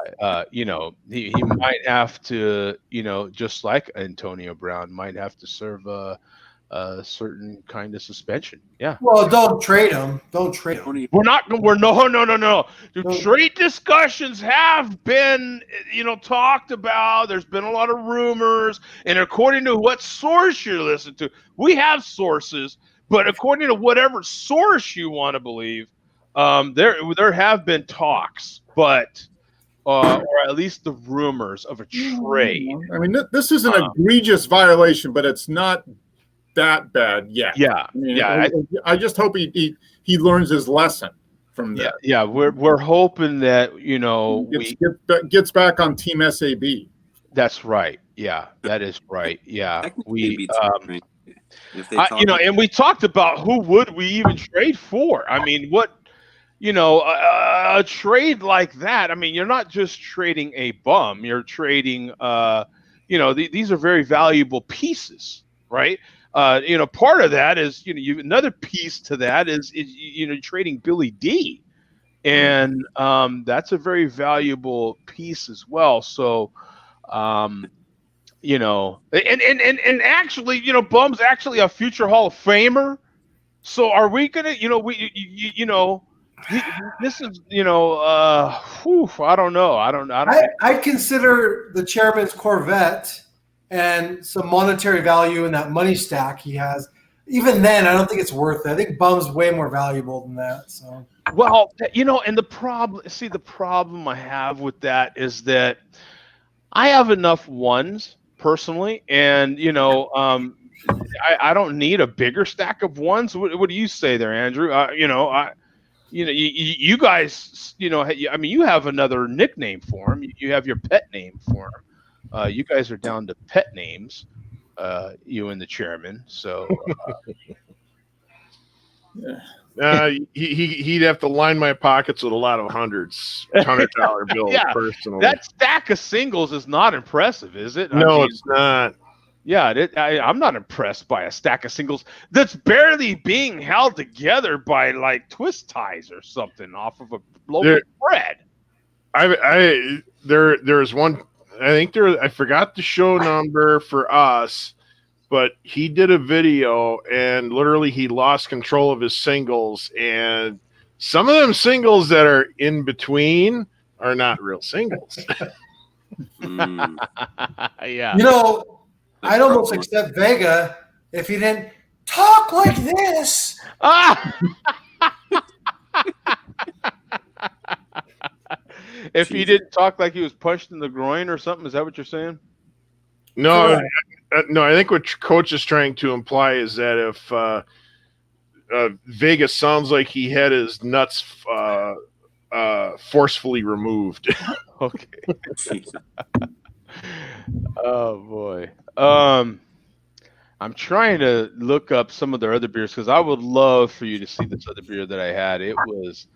he might have to, just like Antonio Brown, might have to serve a certain kind of suspension. Yeah. Well, don't trade him. Don't trade him. We're no. The trade discussions have been, talked about. There's been a lot of rumors, and according to what source you listen to, we have sources, but according to whatever source you want to believe, there have been talks, but or at least the rumors of a trade. I mean, this is an egregious violation, but it's not that bad yet. Yeah, I just hope he learns his lesson from that. Yeah, we're hoping that gets back on Team SAB. That's right. Yeah, that is right. Yeah, we if they and we talked about who would we even trade for. I mean, what a trade like that. I mean, you're not just trading a bum. You're trading these are very valuable pieces, right? Part of that is, another piece to that is trading Billy D, and that's a very valuable piece as well. So, and actually, Bum's actually a future Hall of Famer. So are we gonna, this is, I don't know. I consider the chairman's Corvette and some monetary value in that money stack he has. Even then, I don't think it's worth it. I think Bum's way more valuable than that. So, well, and the problem I have with that is that I have enough ones personally, and I don't need a bigger stack of ones. What do you say there, Andrew? You guys, you have another nickname for him. You have your pet name for him. You guys are down to pet names, you and the chairman. So he'd have to line my pockets with a lot of $100 bills. Yeah, personally. That stack of singles is not impressive, is it? No, it's not. Yeah, I'm not impressed by a stack of singles that's barely being held together by like twist ties or something off of a local thread. There's one. I forgot the show number for us, but he did a video and literally he lost control of his singles, and some of them singles that are in between are not real singles. Yeah. I'd almost accept Vega if he didn't talk like this. If he didn't talk like he was punched in the groin or something, is that what you're saying? No, I think what Coach is trying to imply is that if Vega sounds like he had his nuts forcefully removed. Okay. Oh boy. I'm trying to look up some of their other beers because I would love for you to see this other beer that I had. It was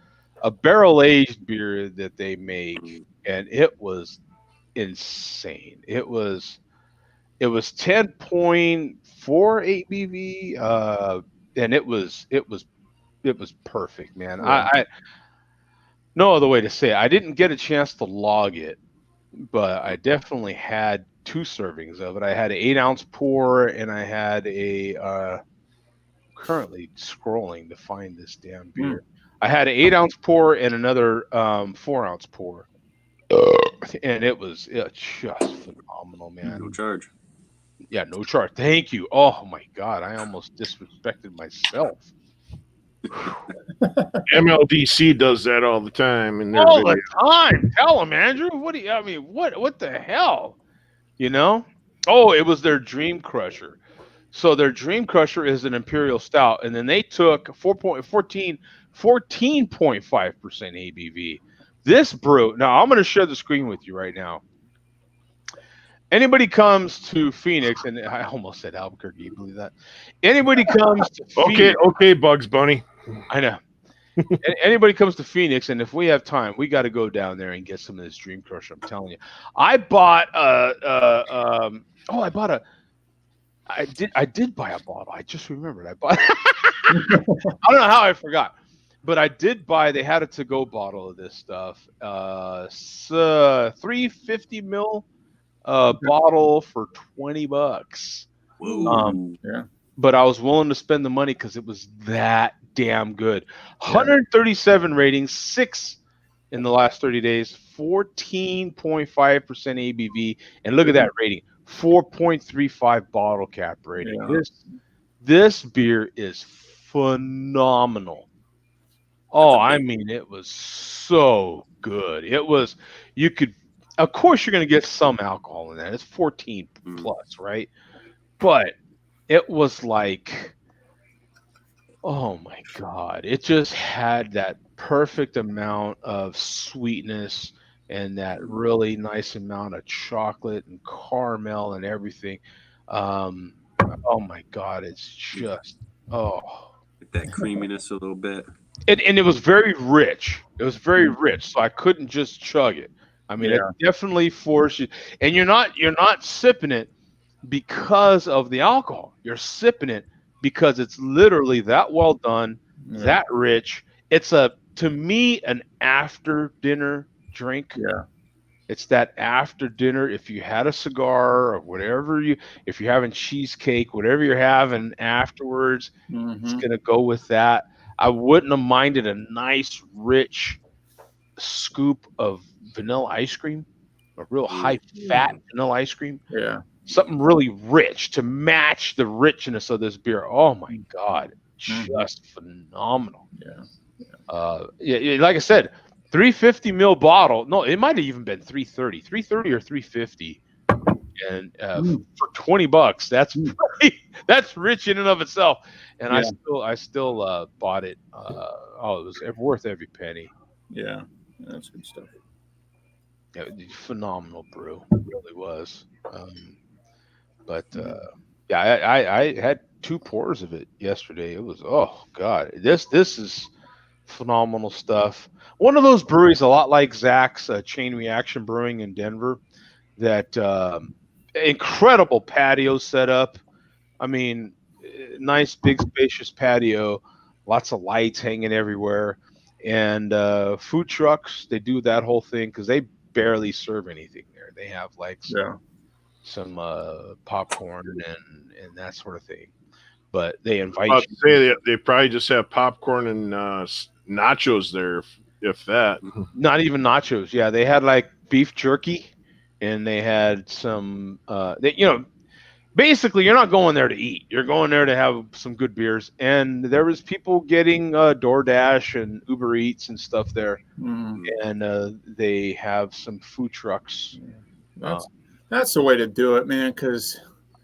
a barrel-aged beer that they make, and it was insane. It was 10.4 ABV, and it was perfect, man. Yeah. I no other way to say it. I didn't get a chance to log it, but I definitely had 2 servings of it. I had an 8-ounce pour, and I had a currently scrolling to find this damn beer. I had an 8-ounce pour and another 4-ounce pour, and it's just phenomenal, man. No charge. Yeah, no charge. Thank you. Oh my God, I almost disrespected myself. MLDC does that all the time. All the time. Tell them, Andrew. What the hell? Oh, it was their Dream Crusher. So their Dream Crusher is an Imperial Stout, and then they took 14.5% ABV. This brew. Now I'm going to share the screen with you right now. Anybody comes to Phoenix, and I almost said Albuquerque. You believe that? Anybody comes to Phoenix, Okay, Bugs Bunny. I know. Anybody comes to Phoenix, and if we have time, we got to go down there and get some of this Dream Crusher. I'm telling you, I bought I did buy a bottle. I just remembered I bought. I don't know how I forgot, but I did buy. They had a to-go bottle of this stuff. 350 ml bottle for $20. Yeah. But I was willing to spend the money because it was that damn good. 137 ratings, 6 in the last 30 days, 14.5% ABV, and look at that rating, 4.35 bottle cap rating. Yeah. This beer is phenomenal. Oh, I mean, it was so good. It was, of course, you're going to get some alcohol in that. It's 14 plus, right? But it was like, oh my God, it just had that perfect amount of sweetness and that really nice amount of chocolate and caramel and everything. Oh my God, it's just, that creaminess a little bit. And it was very rich. It was very rich, so I couldn't just chug it. I mean, it definitely forced you, and you're not sipping it because of the alcohol. You're sipping it because it's literally that well done, that rich. It's to me an after dinner drink. Yeah. It's that after dinner, if you had a cigar or whatever if you're having cheesecake, whatever you're having afterwards, it's gonna go with that. I wouldn't have minded a nice rich scoop of vanilla ice cream, a real high fat vanilla ice cream. Yeah. Something really rich to match the richness of this beer. Oh my God, just phenomenal. Yeah. Like I said, 350 ml bottle. No, it might have even been 330 or 350. And for $20, that's rich in and of itself. And I still bought it. It was worth every penny. Yeah, that's good stuff. Yeah, phenomenal brew, it really was. I had 2 pours of it yesterday. It was, oh God, this is phenomenal stuff. One of those breweries, a lot like Zach's Chain Reaction Brewing in Denver, that incredible patio setup. I mean, nice big spacious patio, lots of lights hanging everywhere, and food trucks. They do that whole thing because they barely serve anything there. They have like some popcorn and that sort of thing, but they invite you. They probably just have popcorn and nachos there, if that. Not even nachos. Yeah, they had like beef jerky, and they had some. Basically, you're not going there to eat. You're going there to have some good beers. And there was people getting DoorDash and Uber Eats and stuff there, and they have some food trucks. That's the way to do it, man, because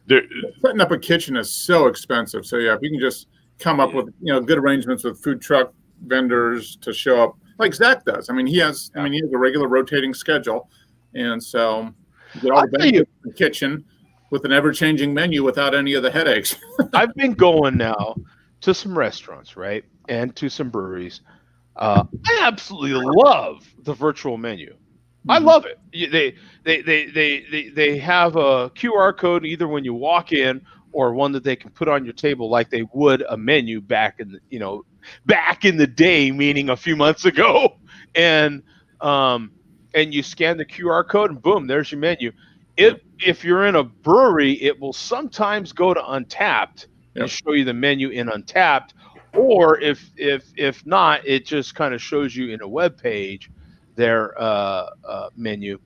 setting up a kitchen is so expensive. So if you can just come up with good arrangements with food truck vendors to show up like Zach does. I mean, he has a regular rotating schedule, and so you get all the benefits in the kitchen with an ever-changing menu without any of the headaches. I've been going now to some restaurants, right, and to some breweries. I absolutely love the virtual menu. I love it. They have a QR code either when you walk in or one that they can put on your table like they would a menu back in the day, meaning a few months ago. And you scan the QR code and boom, there's your menu. If you're in a brewery, it will sometimes go to Untapped and show you the menu in Untapped, or if not, it just kind of shows you in a web page their menu.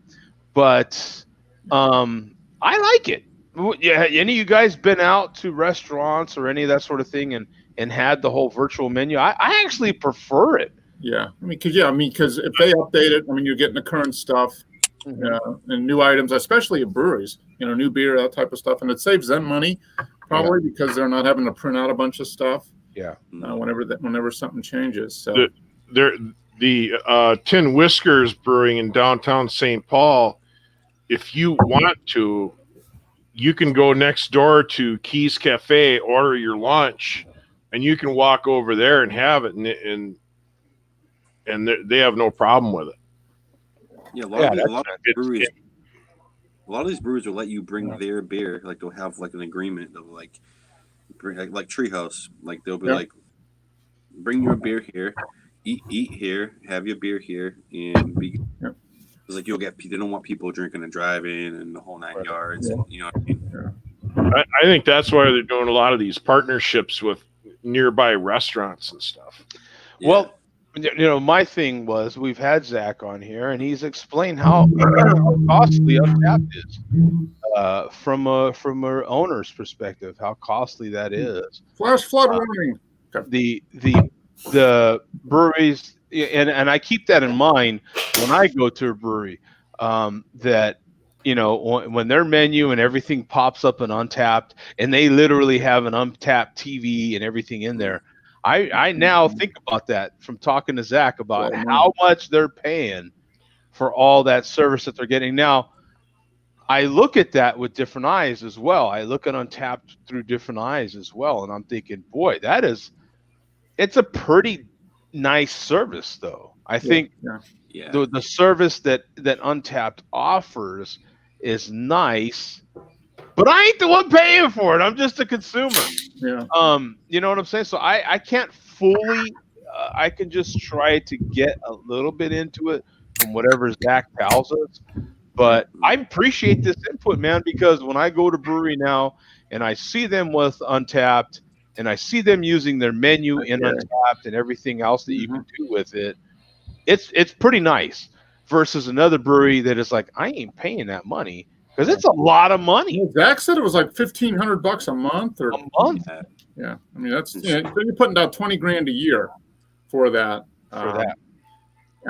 But I like it. Yeah, any of you guys been out to restaurants or any of that sort of thing and had the whole virtual menu? I actually prefer it. Yeah, because if they update it, you're getting the current stuff. And new items, especially at breweries, new beer, that type of stuff, and it saves them money probably because they're not having to print out a bunch of stuff. Yeah, whenever something changes. So the Tin Whiskers Brewing in downtown St. Paul if you want to, you can go next door to Keys Cafe, order your lunch, and you can walk over there and have it, and they have no problem with it. Yeah, a lot of these breweries will let you bring their beer. Like they'll have like an agreement. They'll like bring like Treehouse. Like they'll be like, bring your beer here, eat here, have your beer here, and be. Yep. It's like they don't want people drinking and driving and the whole 9 yards. And, you know what I mean? I think that's why they're doing a lot of these partnerships with nearby restaurants and stuff. Yeah. Well, my thing was we've had Zach on here, and he's explained how costly Untapped is from a owner's perspective. How costly that is. Flash flood warning. The breweries, and I keep that in mind when I go to a brewery. That when their menu and everything pops up in Untapped, and they literally have an Untapped TV and everything in there. I now think about that from talking to Zach about how much they're paying for all that service that they're getting. Now, I look at that with different eyes as well. I look at Untapped through different eyes as well, and I'm thinking, boy, it's a pretty nice service, though. I think the service that Untapped offers is nice, but I ain't the one paying for it. I'm just a consumer. Yeah. You know what I'm saying? So I can't fully. I can just try to get a little bit into it from whatever Zach tells us. But I appreciate this input, man, because when I go to brewery now and I see them with Untapped and I see them using their menu in Untapped and everything else that you can do with it, it's pretty nice. Versus another brewery that is like, I ain't paying that money. Because it's a lot of money. Zach said it was like $1,500 a month, or a month. Yeah, I mean that's you're putting down $20,000 a year for that. I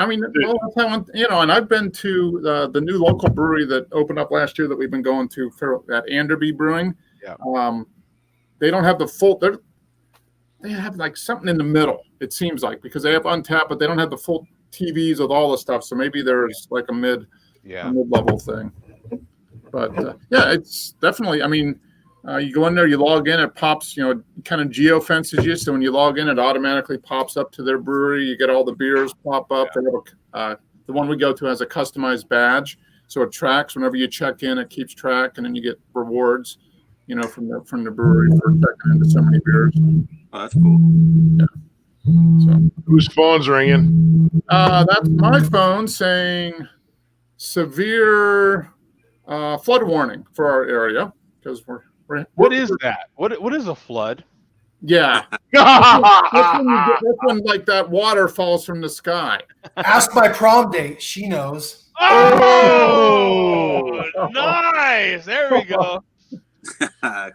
mean, that's how, and I've been to the new local brewery that opened up last year that we've been going to at Anderby Brewing. Yeah. They don't have the full. They have like something in the middle. It seems like, because they have Untapped, but they don't have the full TVs with all the stuff. So maybe there's like a mid-level thing. But it's definitely. I mean, you go in there, you log in, it pops. Kind of geo-fences you. So when you log in, it automatically pops up to their brewery. You get all the beers pop up. Yeah. The one we go to has a customized badge, so it tracks whenever you check in. It keeps track, and then you get rewards. From the brewery for checking into so many beers. Oh, that's cool. Yeah. So whose phone's ringing? That's my phone saying severe flood warning for our area, because we're what is that? What is a flood? Yeah. That's when like that water falls from the sky. Ask my prom date. She knows. Oh, nice. There we go.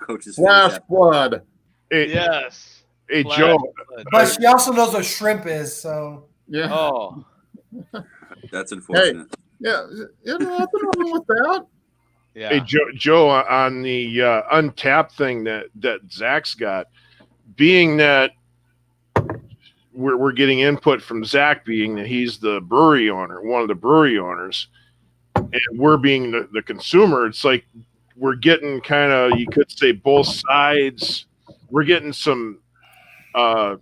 Coach's flash flood. Yes. Hey, flash Joe. Flood. But she also knows what shrimp is, so. Yeah. Oh. That's unfortunate. Hey, nothing wrong with that. Yeah. Hey, Joe, on the Untapped thing that Zach's got, being that we're getting input from Zach, being that he's the brewery owner, one of the brewery owners, and we're being the consumer, it's like we're getting kind of, you could say, both sides. We're getting some, you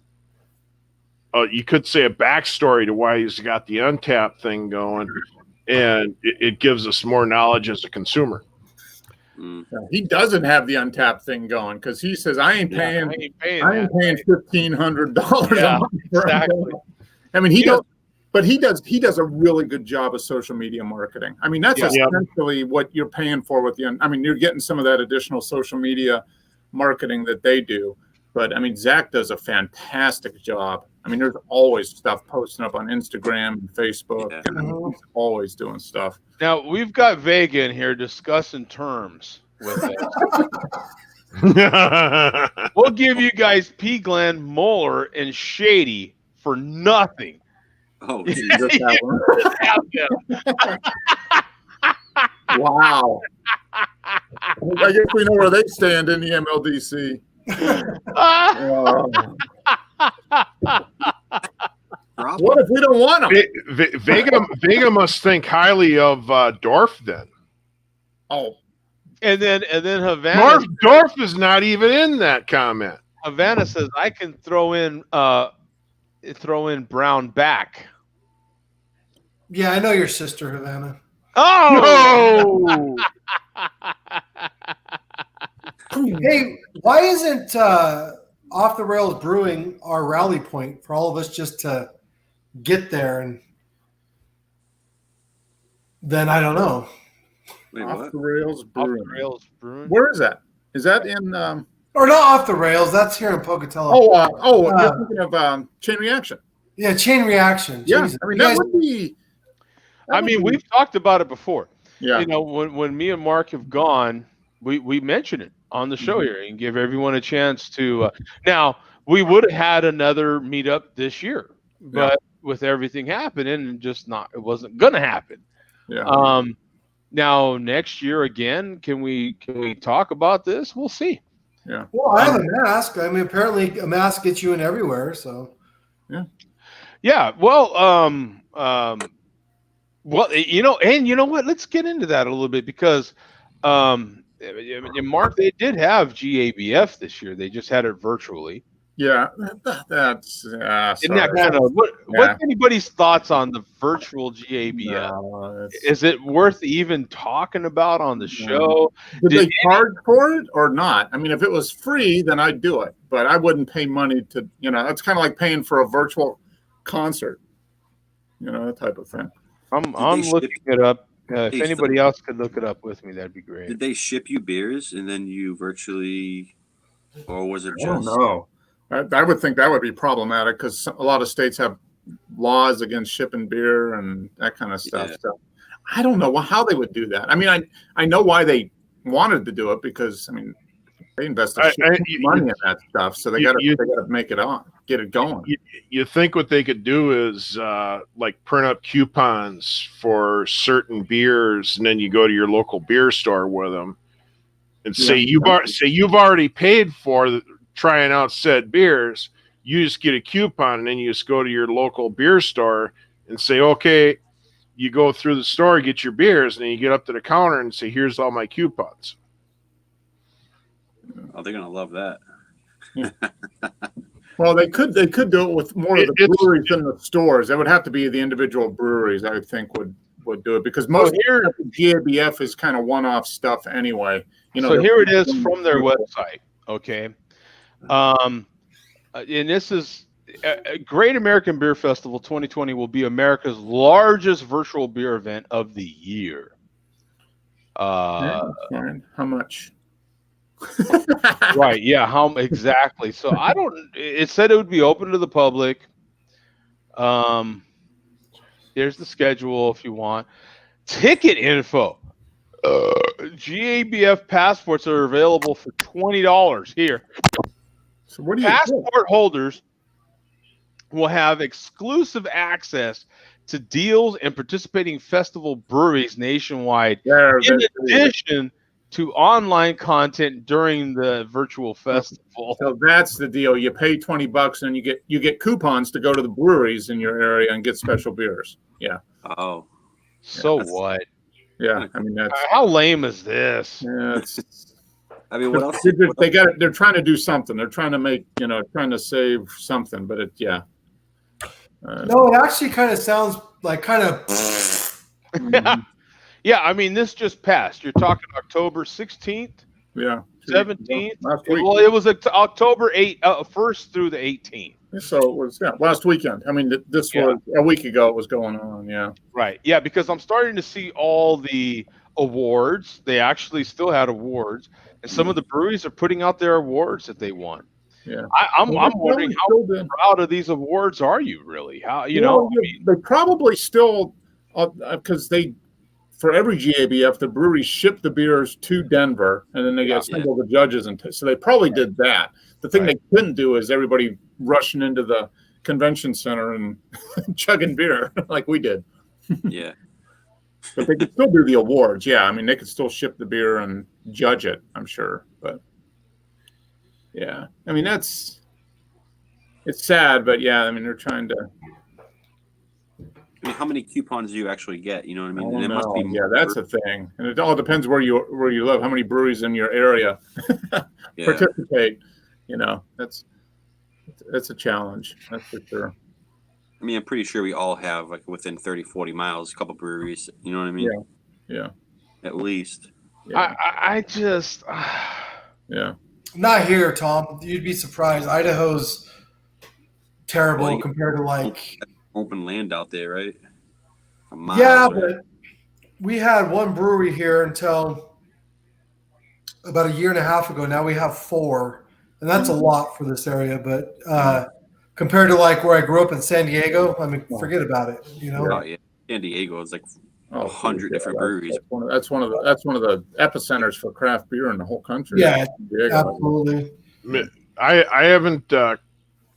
could say, a backstory to why he's got the Untapped thing going, and it gives us more knowledge as a consumer. He doesn't have the Untapped thing going, because he says, I ain't paying $1,500 a month for exactly. I mean, he does. But he does a really good job of social media marketing. I mean, that's essentially what you're paying for with the. I mean, you're getting some of that additional social media marketing that they do. But I mean, Zach does a fantastic job. I mean, there's always stuff posting up on Instagram and Facebook, and he's always doing stuff. Now we've got Vega in here discussing terms with us. We'll give you guys P. Glenn, Moeller, and Shady for nothing. Oh, Jesus, that one. Wow. I guess we know where they stand in the MLDC. What if we don't want them? Vega must think highly of Dorf then. Oh, And then Havana Dorf is not even in that comment. Havana says I can throw in Brown back. Yeah, I know your sister, Havana. Oh No. Hey, why isn't Off the Rails Brewing our rally point for all of us just to get there? And then I don't know. Wait, Off what? the Rails Off Brewing. the Rails Brewing. Where is that? Is that in? Or not Off the Rails. That's here in Pocatello. You're thinking of Chain Reaction. Yeah, Chain Reaction. Yeah, Jesus. I mean You that guys- would be. I mean, we've talked about it before. Yeah. You know, when me and Mark have gone, we mention it on the show here and give everyone a chance to. Now, we would have had another meetup this year, but with everything happening, and just not, it wasn't going to happen. Yeah. Now next year again, can we talk about this? We'll see. Yeah. Well, I have a mask. I mean, apparently a mask gets you in everywhere. So. Yeah. Well, well, you know, and you know what? Let's get into that a little bit because, Mark, they did have GABF this year. They just had it virtually. Yeah. That's Isn't that sorry. kind of what's anybody's thoughts on the virtual GABF? No, Is it worth even talking about on the show? Did they charge for it or not? I mean, if it was free, then I'd do it, but I wouldn't pay money to, that's kind of like paying for a virtual concert, that type of thing. I'm looking it up. If anybody else could look it up with me, that'd be great. Did they ship you beers and then you virtually, or was it just? I don't know. I would think that would be problematic because a lot of states have laws against shipping beer and that kind of stuff. Yeah. So I don't know how they would do that. I mean, I know why they wanted to do it because they invested money in that stuff, so they got to make it on, get it going. You think what they could do is like print up coupons for certain beers, and then you go to your local beer store with them, and say you've already paid for trying out said beers. You just get a coupon, and then you just go to your local beer store and say, okay, you go through the store, get your beers, and then you get up to the counter and say, here's all my coupons. Oh, they're gonna love that. Well, they could do it with more of the breweries than the stores. That would have to be the individual breweries, I would think, would do it because most of the GABF is kind of one-off stuff anyway. So here it is from their website. Okay. And this is Great American Beer Festival 2020 will be America's largest virtual beer event of the year. How much? Right. Yeah. How exactly? So it said it would be open to the public. Here's the schedule if you want. Ticket info. GABF passports are available for $20 here. So what do you Passport holders will have exclusive access to deals and participating festival breweries nationwide. In addition to online content during the virtual festival. So that's the deal. You pay $20 and you get coupons to go to the breweries in your area and get special beers. Yeah. Oh. So what? Yeah. I mean, that's how lame is this? Yeah. I mean, what else? They're trying to do something. They're trying to make, trying to save something, but no, it actually kind of sounds like Yeah, I mean, this just passed. You're talking October 16th? Yeah. 17th? Well, it was October 1st through the 18th. So it was last weekend. I mean, this was a week ago it was going on, yeah. Right, yeah, because I'm starting to see all the awards. They actually still had awards, and some of the breweries are putting out their awards that they won. Yeah, I'm wondering how proud of these awards are you really? How they probably still because for every GABF the breweries ship the beers to Denver and then they get assembled the judges and so they probably did that. The thing they couldn't do is everybody rushing into the convention center and chugging beer like we did. Yeah. But they could still do the awards. Yeah, I mean they could still ship the beer and judge it, I'm sure. But yeah, I mean it's sad, but yeah, I mean they're trying to. I mean, how many coupons do you actually get? You know what I mean? Oh, And it must be yeah, that's a thing, and it all depends where you live, how many breweries in your area participate. You know, that's a challenge. That's for sure. I mean, I'm pretty sure we all have like within 30, 40 miles, a couple breweries. You know what I mean? Yeah. At least. Yeah. I just. Yeah. Not here, Tom. You'd be surprised. Idaho's terrible Well, compared to like open land out there, right? A mile yeah, away. but we had one brewery here until about a year and a half ago. Now we have 4, and that's a lot for this area. But compared to like where I grew up in San Diego, I mean, forget about it. You know? Oh yeah, San Diego is like 100 different breweries. That's one of the epicenters for craft beer in the whole country. Yeah, absolutely. I haven't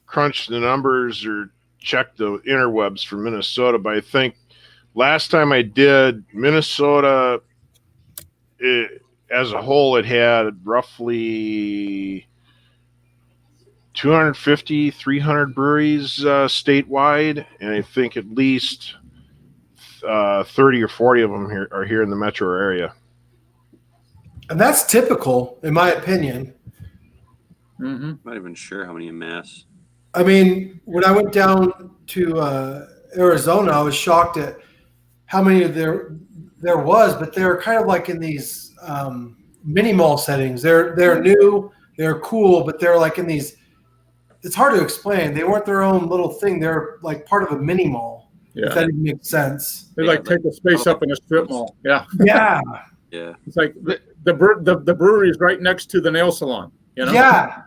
crunched the numbers or checked the interwebs for Minnesota, but I think last time I did, Minnesota as a whole, it had roughly 250, 300 breweries statewide, and I think at least 30 or 40 of them are here in the metro area. And that's typical, in my opinion. I'm not even sure how many in Mass. I mean, when I went down to Arizona, I was shocked at how many there was, but they're kind of like in these mini mall settings. They're new, they're cool, but they're like in these. It's hard to explain. They weren't their own little thing. They're like part of a mini mall. Yeah. If that even makes sense. They like take a space up in a strip mall. Yeah. Yeah. Yeah. It's like the brewery is right next to the nail salon. You know? Yeah.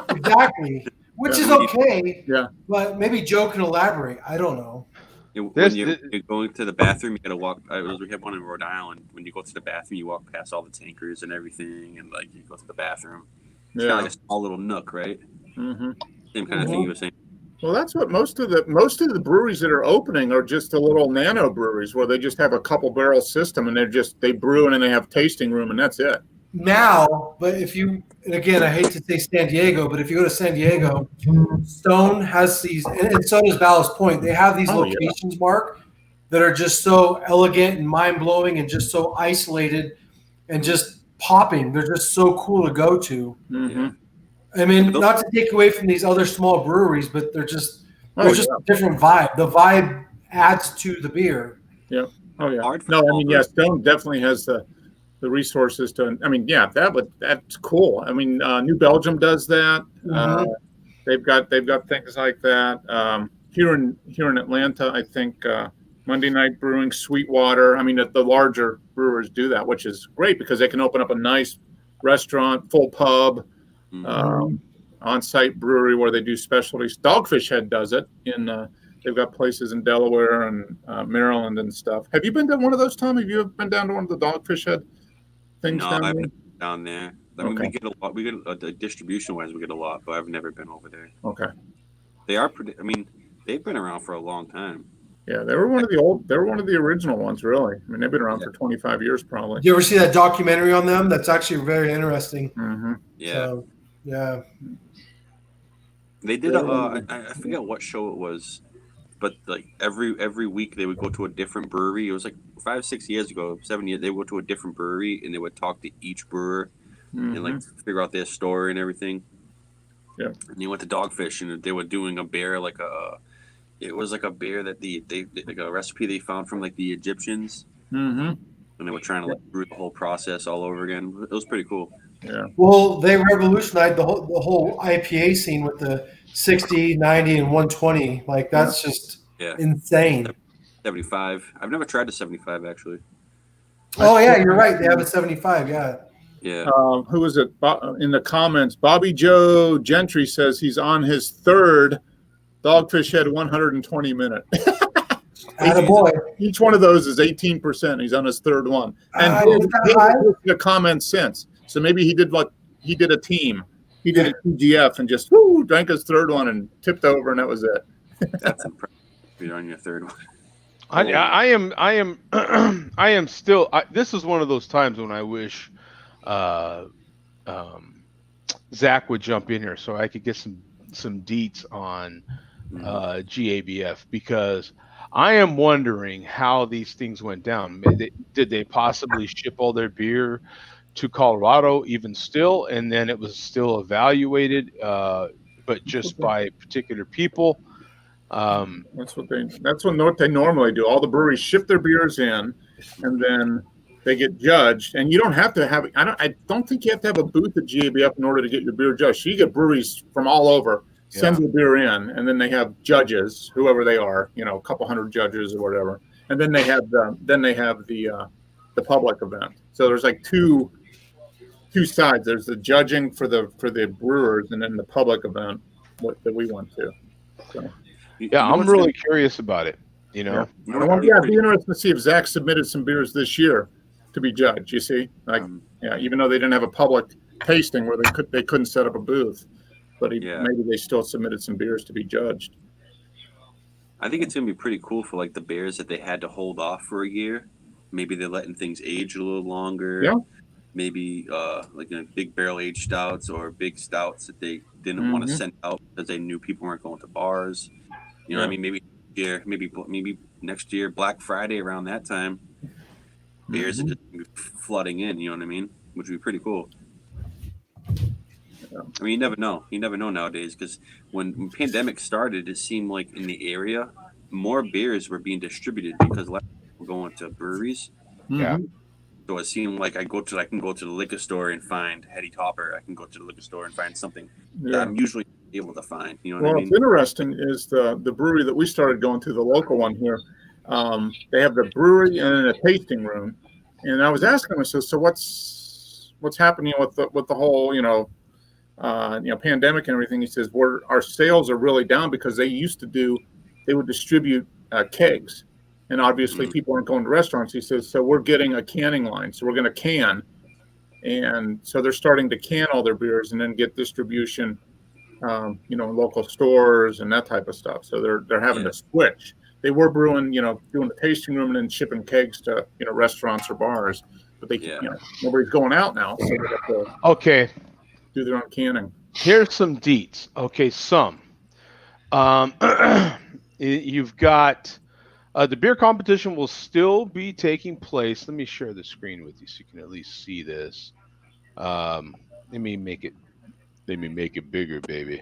Exactly. Which is okay. Yeah. But maybe Joe can elaborate. I don't know. When you're going to the bathroom, you gotta walk. We have one in Rhode Island. When you go to the bathroom, you walk past all the tankers and everything, and like you go to the bathroom. It's kind of like a small little nook, right? Mm-hmm. Same kind of thing you were saying. Well, that's what most of the breweries that are opening are just the little nano breweries where they just have a couple barrel system and they brew and then they have tasting room and that's it. Now, but and again, I hate to say San Diego, but if you go to San Diego, Stone has these, and so does Ballast Point. They have these locations, Mark, that are just so elegant and mind blowing and just so isolated and just popping. They're just so cool to go to. Mm-hmm. I mean, not to take away from these other small breweries, but they're just a different vibe. The vibe adds to the beer. Yeah. Oh yeah. No, I mean, yes, Stone definitely has the resources to. I mean, yeah, that's cool. I mean, New Belgium does that. Mm-hmm. They've got things like that. Here in Atlanta, I think Monday Night Brewing, Sweetwater. I mean, the larger brewers do that, which is great because they can open up a nice restaurant, full pub. On-site brewery where they do specialties. Dogfish Head does it they've got places in Delaware and Maryland and stuff. Have you been to one of those, Tom? Have you been down to one of the Dogfish Head things? No, down I haven't there? been down there. I mean, we get a lot. We get distribution wise, we get a lot, but I've never been over there. Okay. They are pretty. I mean, they've been around for a long time. Yeah, they were one of the original ones, really. I mean, they've been around for 25 years, probably. You ever see that documentary on them? That's actually very interesting. Mm-hmm. Yeah. So, yeah. They did I forget what show it was, but like every week they would go to a different brewery. It was like 5-6 years ago, 7 years. They would go to a different brewery and they would talk to each brewer and like figure out their story and everything. Yeah. And they went to Dogfish and they were doing a beer it was like a beer that they like a recipe they found from like the Egyptians. Mm-hmm. And they were trying to like brew the whole process all over again. It was pretty cool. Yeah. Well, they revolutionized the whole IPA scene with the 60, 90, and 120. Like that's just insane. 75. I've never tried a 75 actually. Oh yeah, you're right. They have a 75. Yeah. Yeah. Who was it in the comments? Bobby Joe Gentry says he's on his third Dogfish Head 120 minute. Attaboy. Each one of those is 18%. He's on his third one, and he a comment since. So maybe he did a team. He did a TGF and just drank his third one and tipped over, and that was it. That's impressive. You're on your third one. I am still. This is one of those times when I wish Zach would jump in here so I could get some deets on GABF, because I am wondering how these things went down. Did they possibly ship all their beer to Colorado even still, and then it was still evaluated, but just by particular people? That's what they normally do. All the breweries ship their beers in, and then they get judged. And you don't have to have. I don't think you have to have a booth at GABF in order to get your beer judged. So you get breweries from all over send their beer in, and then they have judges, whoever they are, a couple hundred judges or whatever, and then they have the public event. So there's like two sides. There's the judging for the brewers, and then the public event that we went to. So. Yeah, I'm really curious about it. Yeah, it'd be interesting to see if Zach submitted some beers this year to be judged. You see, even though they didn't have a public tasting where they couldn't set up a booth, but maybe they still submitted some beers to be judged. I think it's gonna be pretty cool for like the beers that they had to hold off for a year. Maybe they're letting things age a little longer. Yeah. Maybe like big barrel aged stouts or big stouts that they didn't want to send out because they knew people weren't going to bars. You know what I mean? Maybe next year, Black Friday around that time, beers are just flooding in. You know what I mean? Which would be pretty cool. Yeah. I mean, you never know. You never know nowadays because when pandemic started, it seemed like in the area, more beers were being distributed because less people were going to breweries. Yeah. So it seemed like I can go to the liquor store and find Hetty Topper. I can go to the liquor store and find something that I'm usually able to find. You know what I mean? What's interesting is the brewery that we started going to, the local one here. They have the brewery and a tasting room, and I was asking them, so what's happening with the whole pandemic and everything? He says our sales are really down because they would distribute kegs. And obviously people aren't going to restaurants. He says, so we're getting a canning line. So we're going to can. And so they're starting to can all their beers and then get distribution, in local stores and that type of stuff. So they're having to switch. They were brewing, doing the tasting room and then shipping kegs to, restaurants or bars. But nobody's going out now. So they have to do their own canning. Here's some deets. Okay, some. You've got... the beer competition will still be taking place. Let me share the screen with you so you can at least see this. Let me make it bigger, baby,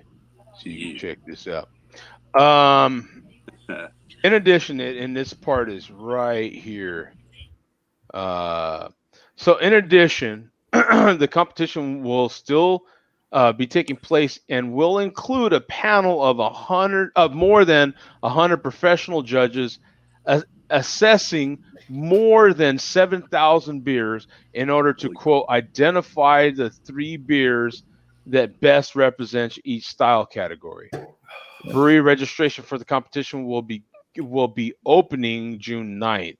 so you can check this out. In addition, and this part is right here. So in addition, the competition will still be taking place and will include a panel of more than 100 professional judges assessing more than 7,000 beers in order to, quote, identify the 3 beers that best represents each style category. Brewery registration for the competition will be opening June 9th.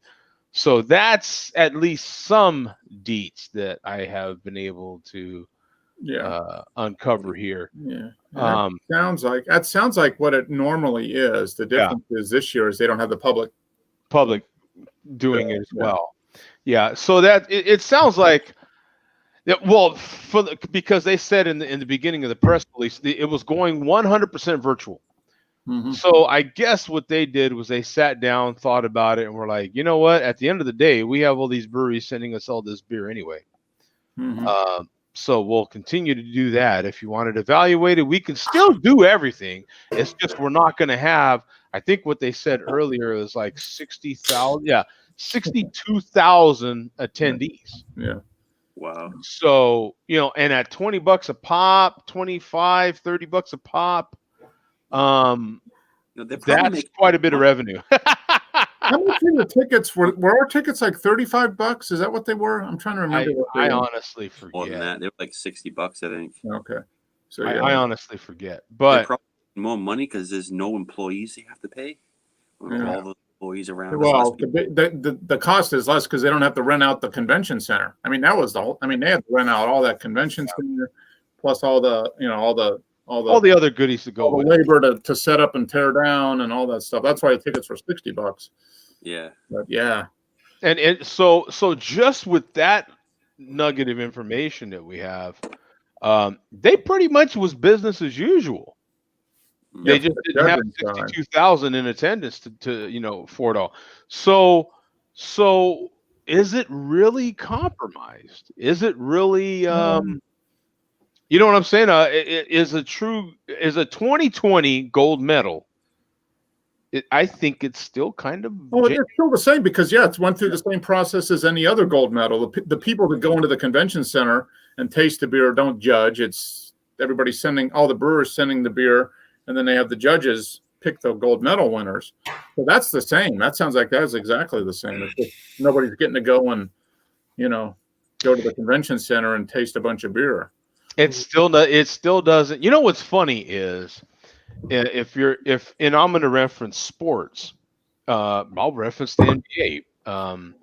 So that's at least some deets that I have been able to uncover here. Yeah. That sounds like what it normally is. The difference is this year is they don't have the public doing it as well. Yeah. So that it sounds like because they said in the beginning of the press release it was going 100% virtual. Mm-hmm. So I guess what they did was they sat down, thought about it, and were like, you know what? At the end of the day, we have all these breweries sending us all this beer anyway. Mm-hmm. So we'll continue to do that. If you wanted to evaluate it, we can still do everything. It's just we're not going to have. I think what they said earlier is like 60,000. Yeah, 62,000 attendees. Yeah. Wow. So and at $20 a pop, $25, $30 a pop. That's quite a bit of revenue. How much were the tickets? Were our tickets like $35? Is that what they were? I'm trying to remember. I honestly forget. More than that, they were like $60, I think. Okay. So I honestly forget, but probably more money because there's no employees they have to pay. All the employees around. Well, the cost is less because they don't have to rent out the convention center. I mean, that was the whole. I mean, they had to rent out all that convention center, plus all the all the other goodies to go with labor to set up and tear down and all that stuff. That's why the tickets were $60. Yeah. But yeah. And so just with that nugget of information that we have, they pretty much was business as usual. They just didn't have 62,000 in attendance to for it all. So is it really compromised? Is it really you know what I'm saying? Is a 2020 gold medal? I think it's still kind of. Oh, it's still the same because it's went through the same process as any other gold medal. The people that go into the convention center and taste the beer don't judge. It's everybody all the brewers sending the beer, and then they have the judges pick the gold medal winners. So that's the same. That sounds like that's exactly the same. It's just nobody's getting to go and go to the convention center and taste a bunch of beer. It still doesn't. You know what's funny is if and I'm going to reference sports, I'll reference the NBA.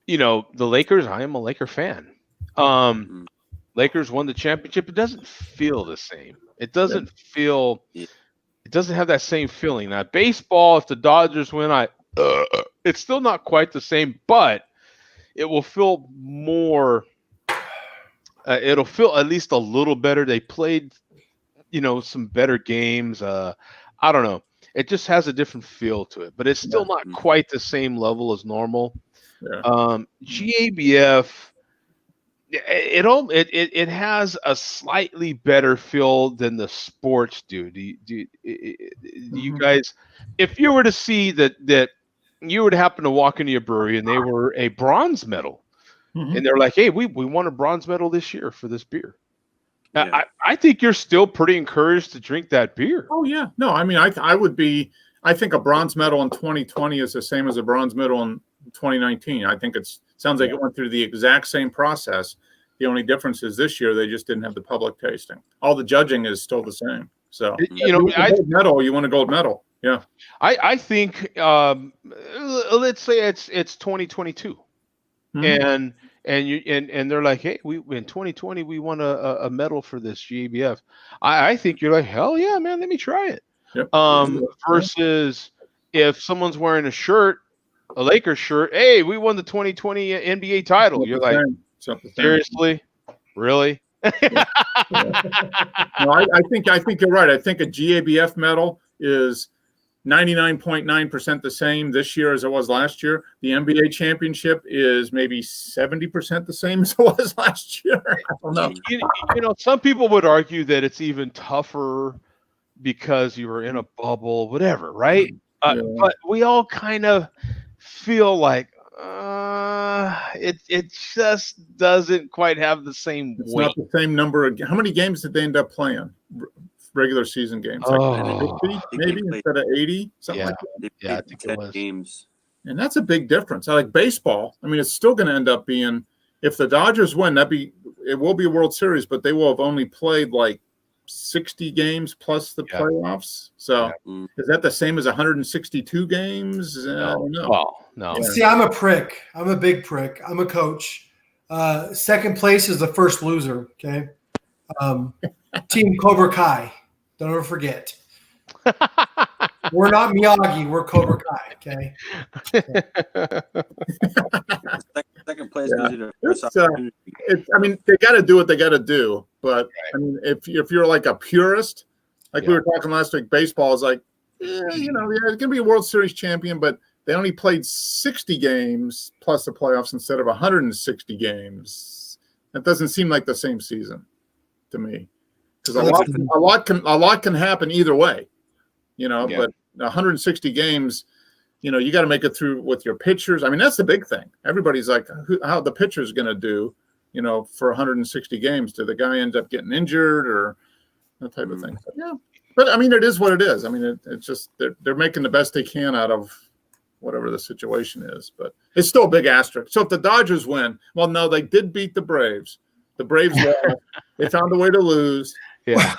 The Lakers. I am a Laker fan. Lakers won the championship. It doesn't feel the same. It doesn't feel. It doesn't have that same feeling. Now, baseball, if the Dodgers win, it's still not quite the same, but it will feel more. It'll feel at least a little better. They played, some better games. I don't know. It just has a different feel to it, but it's still not quite the same level as normal. Yeah. GABF, it has a slightly better feel than the sports do. You guys, if you were to see that you would happen to walk into a brewery and they were a bronze medal, and they're like, hey, we won a bronze medal this year for this beer. Yeah. I think you're still pretty encouraged to drink that beer. Oh yeah. No, I mean, I would be. I think a bronze medal in 2020 is the same as a bronze medal in 2019. I think sounds like it went through the exact same process. The only difference is this year they just didn't have the public tasting. All the judging is still the same. So gold medal, you won a gold medal. Yeah. I think let's say it's 2022, and they're like, hey, we in 2020 we won a medal for this GABF. I think you're like, hell yeah, man, let me try it. Yep. Versus if someone's wearing a Lakers shirt, hey, we won the 2020 NBA title. You're like, seriously, really? No, I think you're right. I think a GABF medal is 99.9% the same this year as it was last year. The NBA championship is maybe 70% the same as it was last year. I don't know. Some people would argue that it's even tougher because you were in a bubble, whatever, right? But we all kind of feel like it just doesn't quite have the same weight. Not the same number of. How many games did they end up playing? Regular season games, like 50, maybe instead of 80, something like that. Yeah, I think it was games, and that's a big difference. I like baseball. I mean, it's still going to end up being, if the Dodgers win, it will be a World Series, but they will have only played like 60 games plus the playoffs. So is that the same as 162 games? No. Well, no. See, I'm a prick. I'm a big prick. I'm a coach. Second place is the first loser. Okay. Team Cobra Kai. Don't ever forget. We're not Miyagi. We're Cobra Kai. Okay. Second place. I mean, they got to do what they got to do. But I mean, if you're like a purist, like we were talking last week, baseball is like, it's going to be a World Series champion, but they only played 60 games plus the playoffs instead of 160 games. That doesn't seem like the same season to me. Because a lot can happen either way, But 160 games, you got to make it through with your pitchers. I mean, that's the big thing. Everybody's like, how the pitcher's going to do, for 160 games. Did the guy end up getting injured or that type of thing? But I mean, it is what it is. I mean, it's just they're making the best they can out of whatever the situation is. But it's still a big asterisk. So if the Dodgers win, well, no, they did beat the Braves. The Braves lost. They found a way to lose. Yeah.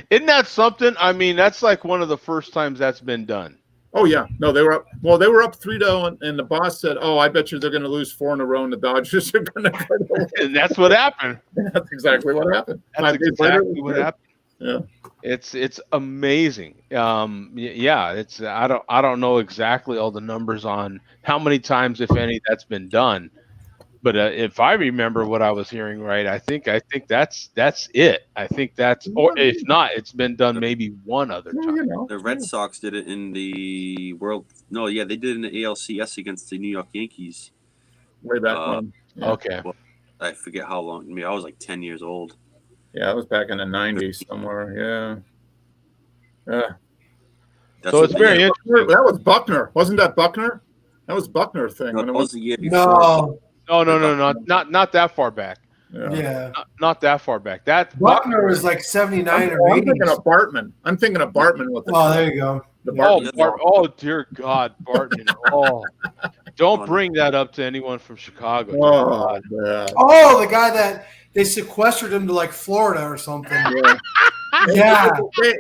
Isn't that something? I mean, that's like one of the first times that's been done. Oh, yeah. No, they were up. Well, they were up 3-0, and the boss said, I bet you they're going to lose 4 in a row, and the Dodgers are going to go. And that's what happened. That's exactly what happened. That's exactly what happened. Yeah. It's amazing. It's I don't know exactly all the numbers on how many times, if any, that's been done. But if I remember what I was hearing right, I think that's it. I think that's, or if not, it's been done maybe one other time. The Red Sox did it in the World. No, yeah, they did it in the ALCS against the New York Yankees. Way back when. Yeah. Okay. Well, I forget how long. I mean, I was like 10 years old. Yeah, it was back in the 90s somewhere. Yeah. So it's very interesting. That was Buckner. Wasn't that Buckner? That was Buckner thing. No, when it it was was, the year before. No. Not that far back. Yeah. Not that far back. That Buckner was like 79 or 80. I'm thinking of Bartman. With the Oh, there you go. The Oh, dear God, Barton. Oh, don't bring that up to anyone from Chicago. Oh, yeah. Oh, the guy that they sequestered him to like Florida or something. Yeah.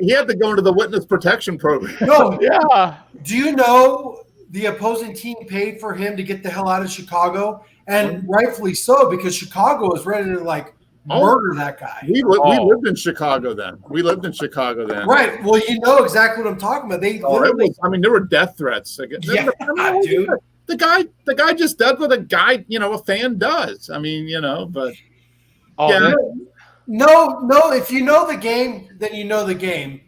He had to go into the witness protection program. No. Yeah. Do you know the opposing team paid for him to get the hell out of Chicago? And rightfully so, because Chicago was ready to like murder that guy. We lived in Chicago then. Right. Well, you know exactly what I'm talking about. They there were death threats. Dude. The guy just does what a guy, a fan does. But No, if you know the game, then you know the game.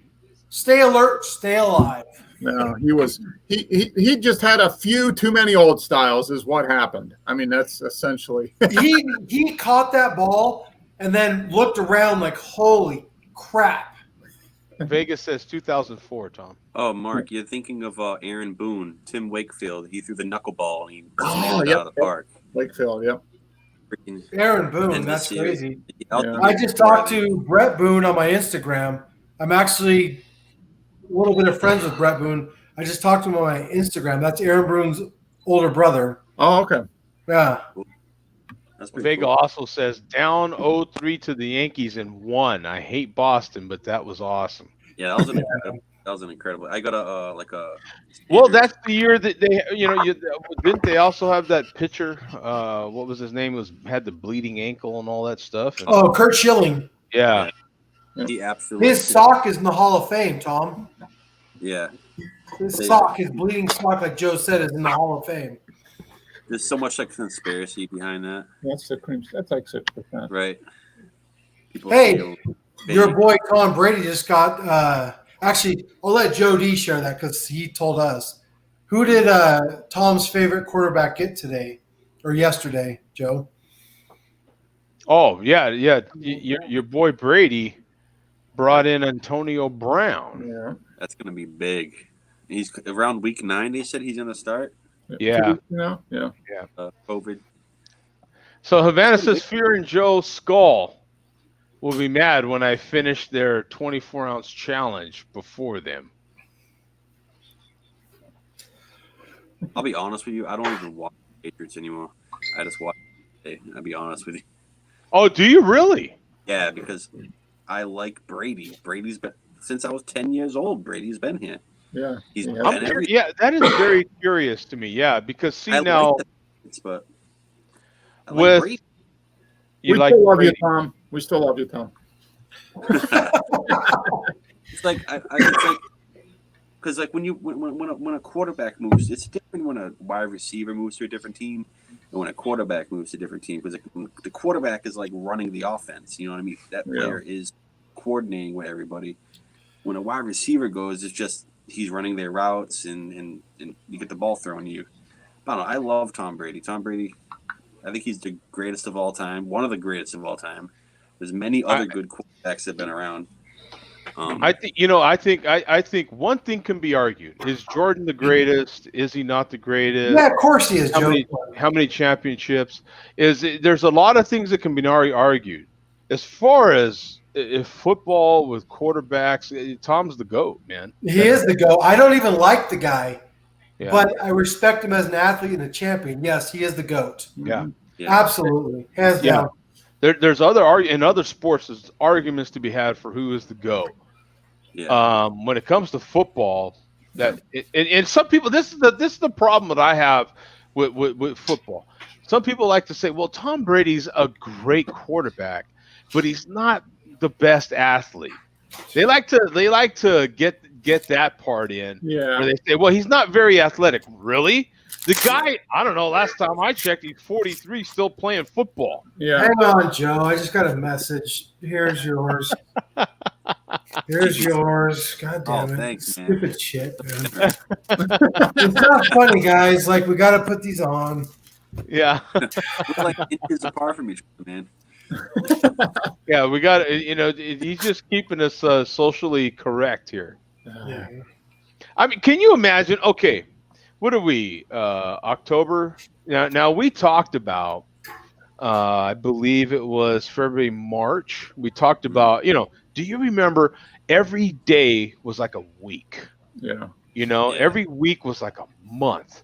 Stay alert, stay alive. No, he just had a few too many old styles is what happened. I mean, that's essentially he caught that ball and then looked around like, holy crap. Vegas says 2004, Tom. Oh, Mark, you're thinking of Aaron Boone, Tim Wakefield. He threw the knuckleball and he nailed it out of the park. Wakefield, yep. Aaron Boone, that's crazy. I just talked to Brett Boone on my Instagram. I'm actually a little bit of friends with Brett Boone. I just talked to him on my Instagram. That's Aaron Boone's older brother. Oh, okay. Yeah. Vega also says down 0-3 to the Yankees and won. I hate Boston, but that was awesome. Yeah, that was an incredible. I got a Well, that's the year that they, didn't they also have that pitcher? What was his name? Had the bleeding ankle and all that stuff. And, Kurt Schilling. Yeah. He absolutely. His sock is in the Hall of Fame, Tom. Yeah. His sock, his bleeding sock, like Joe said, is in the Hall of Fame. There's so much like conspiracy behind that. That's like 6%. Right. Hey, your boy Tom Brady just got. Actually, I'll let Joe D share that because he told us. Who did Tom's favorite quarterback get today or yesterday, Joe? Oh yeah. Your boy Brady brought in Antonio Brown. Yeah, that's gonna be big. He's around week 9. They said he's gonna start. Yeah. COVID. So Havana says Fear and Joe Skull will be mad when I finish their 24-ounce challenge before them. I'll be honest with you. I don't even watch Patriots anymore. I just watch. I'll be honest with you. Oh, do you really? Yeah, because I like Brady. Brady's been since I was 10 years old. Brady's been here. Yeah, that is very curious to me. Yeah, because see now, but with Brady. We still love you, Tom. We still love you, Tom. It's like because like when a quarterback moves, it's different when a wide receiver moves to a different team, and when a quarterback moves to a different team. Because the quarterback is like running the offense. You know what I mean? That player is coordinating with everybody. When a wide receiver goes, it's just he's running their routes and you get the ball thrown to you. I don't know. I love Tom Brady. Tom Brady, I think he's the greatest of all time. One of the greatest of all time. There's many other good quarterbacks that have been around. I think one thing can be argued: is Jordan the greatest? Is he not the greatest? Yeah, of course he is. How many championships? There's a lot of things that can be argued. As far as if football with quarterbacks, Tom's the GOAT, man. He is the GOAT. I don't even like the guy, but I respect him as an athlete and a champion. Yes, he is the GOAT. Yeah. Absolutely, hands down. There's in other sports, there's arguments to be had for who is the GOAT. Yeah. When it comes to football, and some people, this is the problem that I have with football. Some people like to say, well, Tom Brady's a great quarterback, but he's not the best athlete. They like to get that part in. Yeah. Where they say, well, he's not very athletic. Really? The guy, I don't know. Last time I checked, he's 43, still playing football. Yeah. Hang on, Joe. I just got a message. Here's yours. Here's yours. God damn it. Thanks, man. Stupid shit, man. It's not funny, guys. Like, we got to put these on. Yeah. We're like inches apart from each other, man. Yeah, we got, he's just keeping us socially correct here. Yeah. I mean, can you imagine? Okay, what are we? October? Now we talked about, I believe it was February, March. We talked about, do you remember every day was like a week? Yeah. Every week was like a month.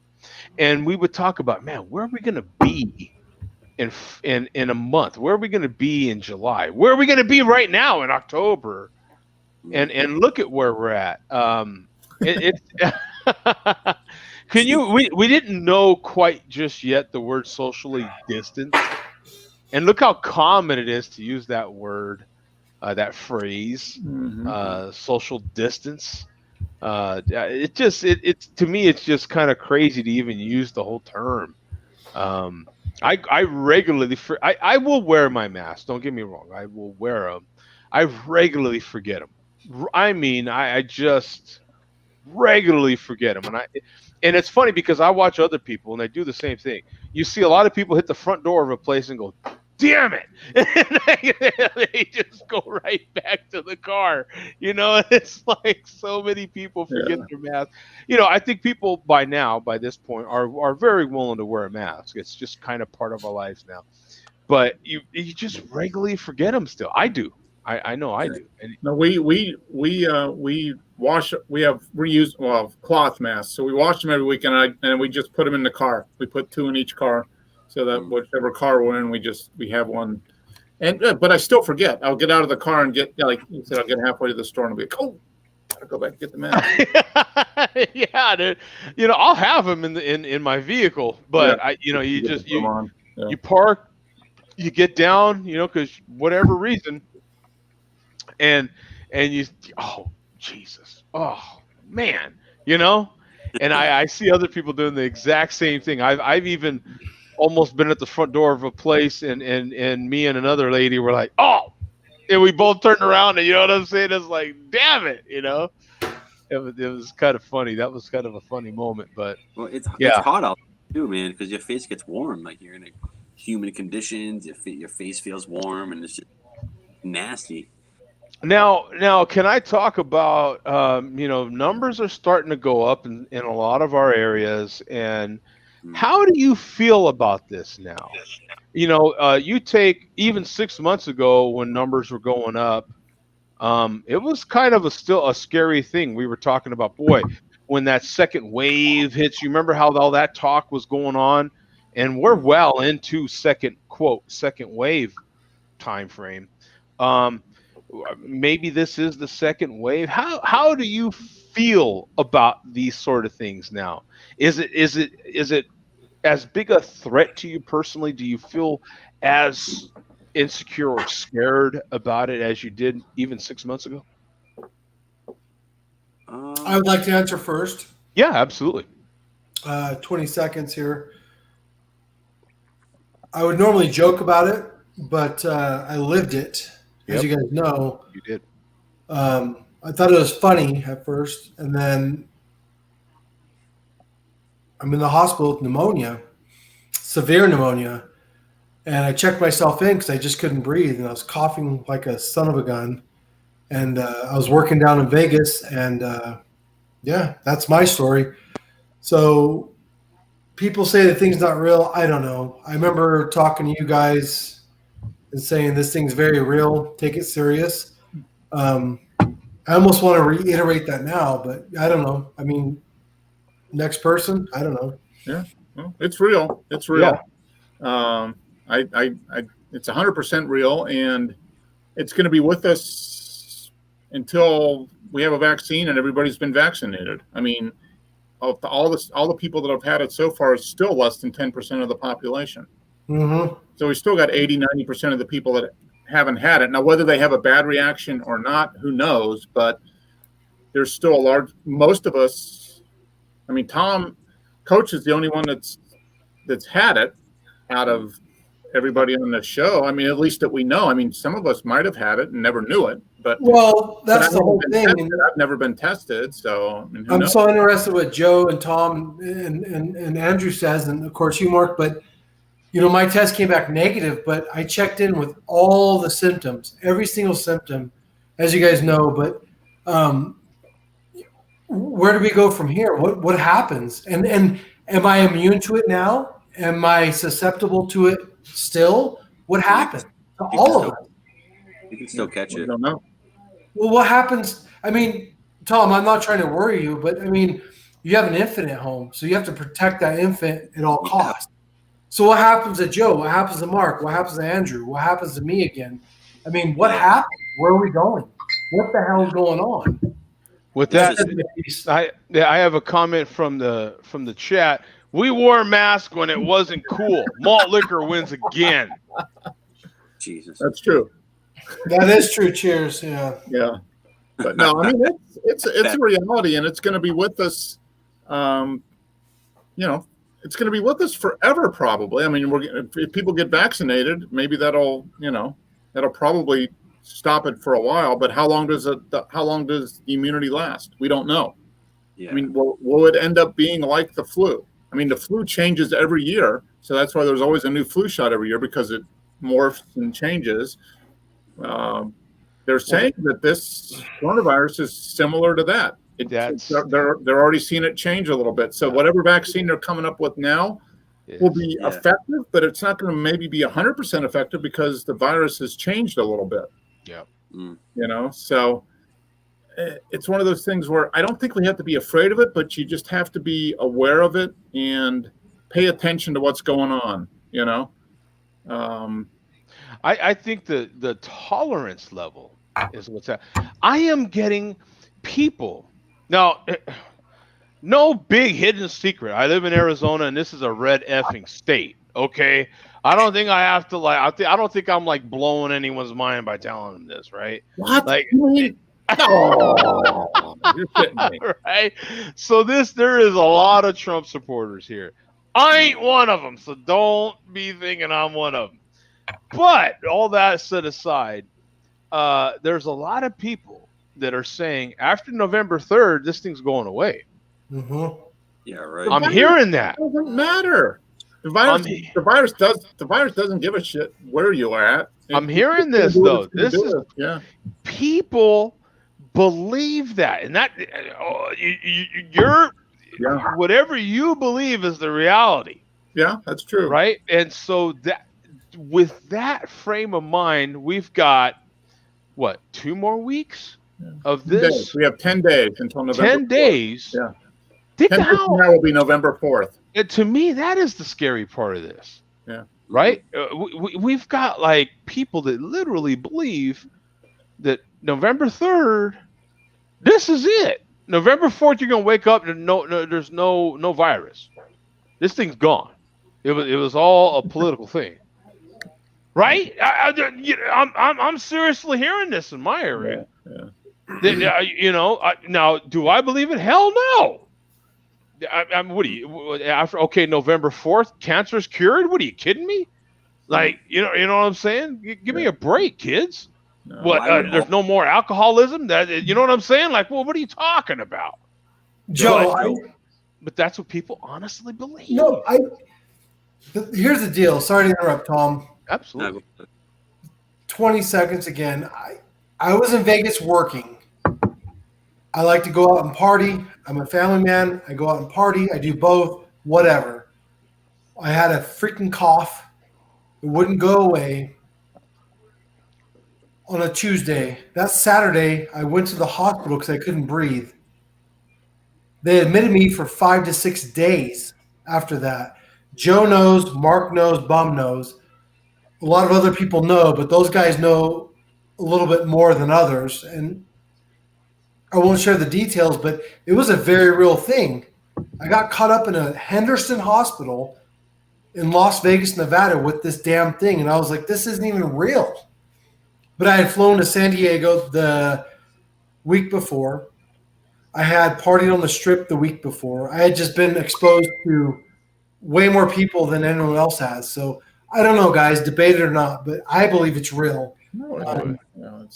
And we would talk about, man, where are we going to be in a month? Where are we going to be in July? Where are we going to be right now in October? And look at where we're at. We didn't know quite just yet the word socially distanced. And look how common it is to use that word, that phrase, social distance. It's to me, it's just kind of crazy to even use the whole term. I regularly, I will wear my mask. Don't get me wrong. I will wear them. I regularly forget them. I mean, I just regularly forget them. And it's funny because I watch other people and they do the same thing. You see a lot of people hit the front door of a place and go, damn it. And they just go right back to the car. It's like so many people forget their mask. I think people by this point are very willing to wear a mask. It's just kind of part of our lives now. But you just regularly forget them still. I do. I know I do. And no, we wash. We have reused cloth masks, so we wash them every week, and we just put them in the car. We put 2 in each car, so that whichever car we're in, we have one. And but I still forget. I'll get out of the car and get like you said. I'll get halfway to the store and I'll be like, oh, gotta go back and get the mask. Yeah, dude. I'll have them in my vehicle, but you park, you get down, because whatever reason. And you, oh Jesus, oh man, and I see other people doing the exact same thing. I've even almost been at the front door of a place, and me and another lady were like, oh, and we both turned around, and you know what I'm saying? It's like, damn it, it was kind of funny. That was kind of a funny moment, but it's hot out too, man, because your face gets warm. Like you're in humid conditions, your face feels warm, and it's just nasty. Now, can I talk about, numbers are starting to go up in a lot of our areas, and how do you feel about this now? You take even 6 months ago when numbers were going up, it was kind of still a scary thing. We were talking about, boy, when that second wave hits, you remember how all that talk was going on, and we're well into second wave time frame. Maybe this is the second wave. How do you feel about these sort of things now? Is it as big a threat to you personally? Do you feel as insecure or scared about it as you did even 6 months ago? I would like to answer first. Yeah, absolutely. 20 seconds here. I would normally joke about it, but I lived it. As you guys know, you did. I thought it was funny at first, and then I'm in the hospital with pneumonia, severe pneumonia, and I checked myself in because I just couldn't breathe, and I was coughing like a son of a gun. And I was working down in Vegas, and that's my story. So people say that thing's not real. I don't know. I remember talking to you guys and saying this thing's very real, take it serious. I almost want to reiterate that now, but I don't know. I mean, next person, I don't know. Yeah, well, it's real. It's real. Yeah. It's 100% real, and it's going to be with us until we have a vaccine and everybody's been vaccinated. I mean, of all the people that have had it so far, it's still less than 10% of the population. Mm-hmm. So we still got 80-90% of the people that haven't had it. Now, whether they have a bad reaction or not, who knows? But there's still most of us. I mean, Tom Coach is the only one that's had it out of everybody on the show. I mean, at least that we know. I mean, some of us might have had it and never knew it, but that's the whole thing. I've never been tested, so I mean, I'm so interested what Joe and Tom and Andrew says, and of course you, Mark. But my test came back negative, but I checked in with all the symptoms, every single symptom, as you guys know. But where do we go from here? What happens? And am I immune to it now? Am I susceptible to it still? What happened to all of us? You can still catch it. I don't know. Well, what happens? I mean, Tom, I'm not trying to worry you, but I mean, you have an infant at home, so you have to protect that infant at all costs. So what happens to Joe? What happens to Mark? What happens to Andrew? What happens to me again? I mean, what happened? Where are we going? What the hell is going on? With that, I have a comment from the chat. We wore a mask when it wasn't cool. Malt liquor wins again. Jesus, that's true. That is true. Cheers. Yeah. Yeah. But no, I mean it's a reality, and it's going to be with us. It's going to be with us forever, probably. I mean, if people get vaccinated, maybe that'll probably stop it for a while. But how long does the immunity last? We don't know. Yeah. I mean, will it end up being like the flu? I mean, the flu changes every year, so that's why there's always a new flu shot every year, because it morphs and changes. They're saying that this coronavirus is similar to that. They're already seeing it change a little bit. So whatever vaccine they're coming up with now will be effective, but it's not going to maybe be 100% effective because the virus has changed a little bit. Yeah. So it's one of those things where I don't think we have to be afraid of it, but you just have to be aware of it and pay attention to what's going on. I think the tolerance level is what's happening. I am getting people now. No big hidden secret. I live in Arizona, and this is a red effing state. Okay, I don't think I have to I don't think I'm blowing anyone's mind by telling them this, right? What? You're kidding me. Right? So there is a lot of Trump supporters here. I ain't one of them, so don't be thinking I'm one of them. But all that set aside, there's a lot of people that are saying after November 3rd, this thing's going away. Mm-hmm. Yeah, right. I'm hearing that. It doesn't matter. The virus doesn't give a shit where you are at. I'm hearing this though. This is people believe that, and that you're whatever you believe is the reality. Yeah, that's true. Right, and so that with that frame of mind, we've got 2 more weeks of this. We have 10 days until November. 10 days. Yeah. 10 days from now will be November 4th. And to me, that is the scary part of this. Yeah. Right. We've got people that literally believe that November 3rd, this is it. November 4th, you're gonna wake up and there's no virus. This thing's gone. It was all a political thing. Right? I'm seriously hearing this in my area. Yeah. Now, do I believe it? Hell no. What are you after? Okay, November 4th, cancer's cured. What are you kidding me? You know what I'm saying? Give me a break, kids. No, there's no more alcoholism. You know what I'm saying? What are you talking about, Joe? But that's what people honestly believe. No, here's the deal. Sorry to interrupt, Tom. Absolutely. 20 seconds again. I was in Vegas working. I like to go out and party. I'm a family man. I go out and party. I do both, whatever. I had a freaking cough. It wouldn't go away on a Tuesday. That Saturday, I went to the hospital because I couldn't breathe. They admitted me for 5 to 6 days after that. Joe knows, Mark knows, Bum knows. A lot of other people know, but those guys know a little bit more than others. And I won't share the details, but it was a very real thing. I got caught up in a Henderson hospital in Las Vegas, Nevada with this damn thing. And I was like, this isn't even real. But I had flown to San Diego the week before. I had partied on the strip the week before. I had just been exposed to way more people than anyone else has. So I don't know, guys, debate it or not, but I believe it's real. No,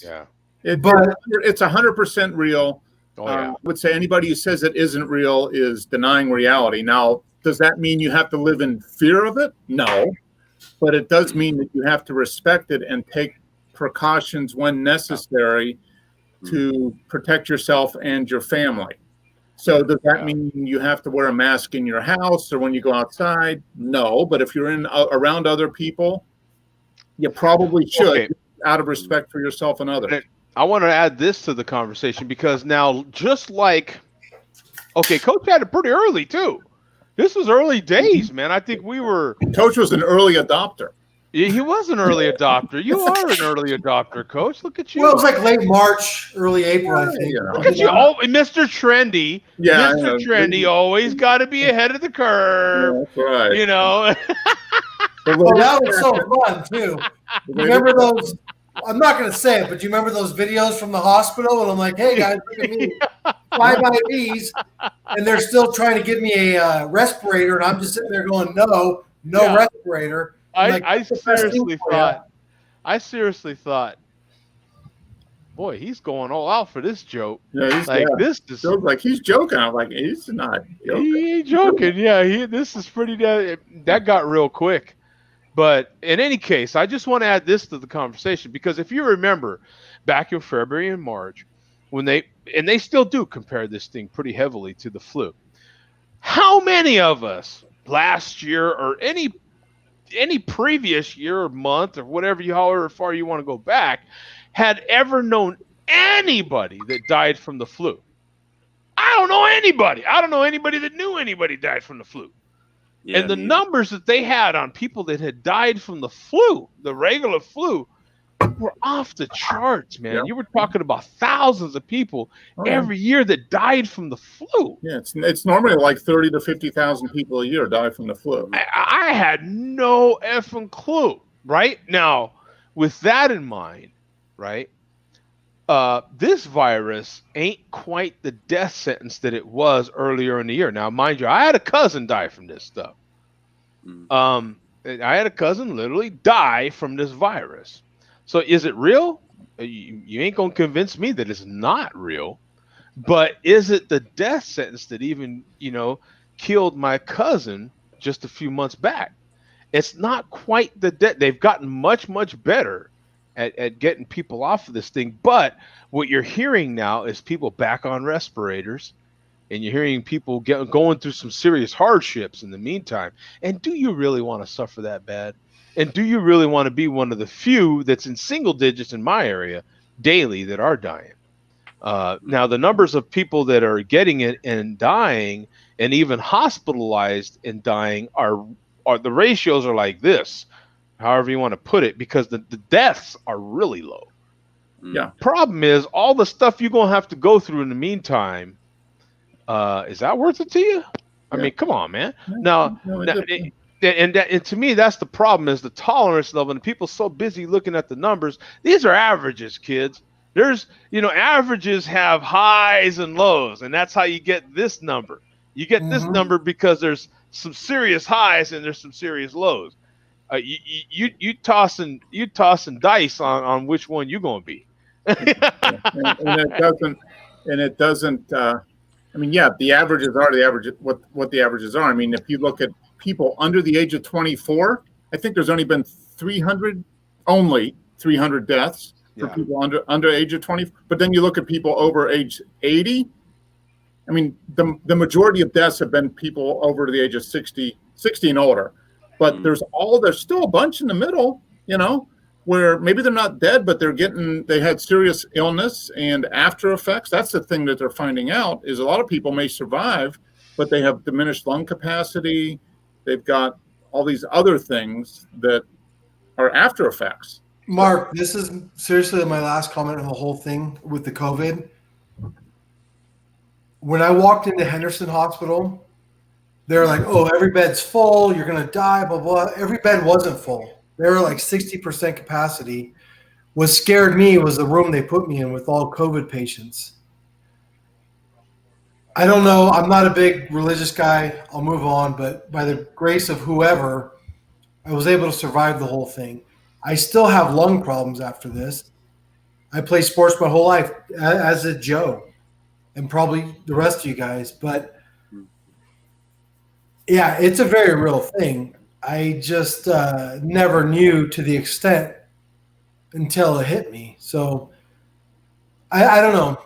Yeah. It's 100% real. Oh, yeah. I would say anybody who says it isn't real is denying reality. Now, does that mean you have to live in fear of it? No. But it does mean that you have to respect it and take precautions when necessary to protect yourself and your family. So does that mean you have to wear a mask in your house or when you go outside? No. But if you're around other people, you probably should, out of respect for yourself and others. I want to add this to the conversation because now, just like, Coach had it pretty early too. This was early days, man. I think we were. Coach was an early adopter. He was an early adopter. You are an early adopter, Coach. Look at you. Well, it was like late March, early April, I think. Look at you, Mr. Trendy. Yeah, Mr. Trendy always got to be ahead of the curve. Yeah, that's right. You know. Well, that was so fun too. Remember those? I'm not going to say it, but do you remember those videos from the hospital? And I'm like, hey guys, look at me, 5 IVs, and they're still trying to give me a respirator, and I'm just sitting there going, no respirator. I seriously thought, boy, he's going all out for this joke. Yeah, this is like he's joking. I'm like, he's not joking. He ain't joking. Yeah, this is pretty. That got real quick. But in any case, I just want to add this to the conversation because if you remember, back in February and March, when they still do compare this thing pretty heavily to the flu. How many of us last year or any previous year or month or whatever, however far you want to go back, had ever known anybody that died from the flu? I don't know anybody. I don't know anybody that knew anybody died from the flu. Yeah, and the numbers that they had on people that had died from the flu, the regular flu, were off the charts, man. Yeah. You were talking about thousands of people every year that died from the flu. Yeah, it's normally like 30 to 50,000 people a year die from the flu. I had no effing clue, right? Now, with that in mind, right, this virus ain't quite the death sentence that it was earlier in the year. Now, mind you, I had a cousin die from this stuff. I had a cousin literally die from this virus. So is it real? You ain't going to convince me that it's not real. But is it the death sentence that even, killed my cousin just a few months back? It's not quite the death. They've gotten much, much better at getting people off of this thing. But what you're hearing now is people back on respirators, and you're hearing people going through some serious hardships in the meantime. And do you really want to suffer that bad? And do you really want to be one of the few that's in single digits in my area daily that are dying? Now, the numbers of people that are getting it and dying and even hospitalized and dying are the ratios are like this, however you want to put it, because the deaths are really low. Yeah. Problem is all the stuff you're going to have to go through in the meantime. Is that worth it to you? I mean, come on, man. And to me, that's the problem, is the tolerance level. And people so busy looking at the numbers. These are averages, kids. There's, averages have highs and lows, and that's how you get this number. You get this number because there's some serious highs and there's some serious lows. You tossing dice on which one you're going to be. and it doesn't. The averages are the average. What the averages are. I mean, if you look at people under the age of 24, I think there's only been 300 deaths for people under age of 20. But then you look at people over age 80. I mean, the majority of deaths have been people over the age of 60 and older. But there's still a bunch in the middle, where maybe they're not dead, but they had serious illness and after effects. That's the thing that they're finding out, is a lot of people may survive, but they have diminished lung capacity. They've got all these other things that are after effects. Mark, this is seriously my last comment on the whole thing with the COVID. When I walked into Henderson Hospital, they're like, oh, every bed's full. You're going to die, blah, blah. Every bed wasn't full. They were like 60% capacity. What scared me was the room they put me in with all COVID patients. I don't know. I'm not a big religious guy. I'll move on. But by the grace of whoever, I was able to survive the whole thing. I still have lung problems after this. I play sports my whole life, as did Joe, and probably the rest of you guys. But yeah, it's a very real thing. I just never knew to the extent until it hit me. So I don't know.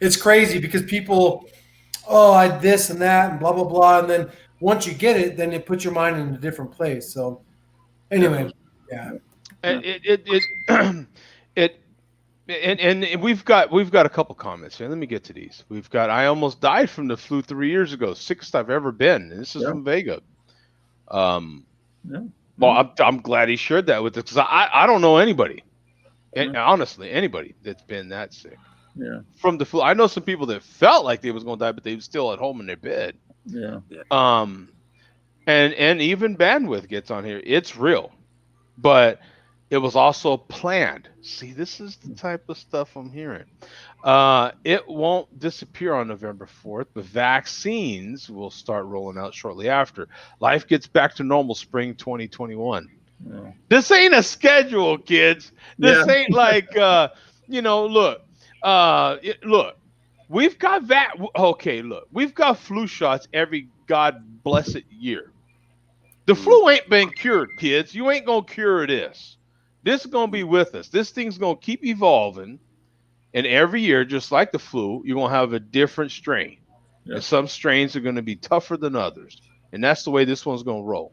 It's crazy because people, oh, I this and that and blah blah blah, and then once you get it, then it puts your mind in a different place. So anyway, yeah. And and we've got a couple comments here. Let me get to these. We've got I almost died from the flu 3 years ago, sixth I've ever been. And this is from Vega. Well, I'm glad he shared that with us because I don't know anybody, and honestly, anybody that's been that sick. Yeah. From the flu, I know some people that felt like they was going to die, but they were still at home in their bed. Yeah. And even bandwidth gets on here. It's real, but it was also planned. See, this is the type of stuff I'm hearing. It won't disappear on November 4th, but vaccines will start rolling out shortly after. Life gets back to normal spring 2021. Yeah. This ain't a schedule, kids. This ain't like, look, we've got we've got flu shots every God blessed year. The flu ain't been cured, kids. You ain't going to cure this. This is going to be with us. This thing's going to keep evolving. And every year, just like the flu, you're going to have a different strain. Yeah. And some strains are going to be tougher than others. And that's the way this one's going to roll.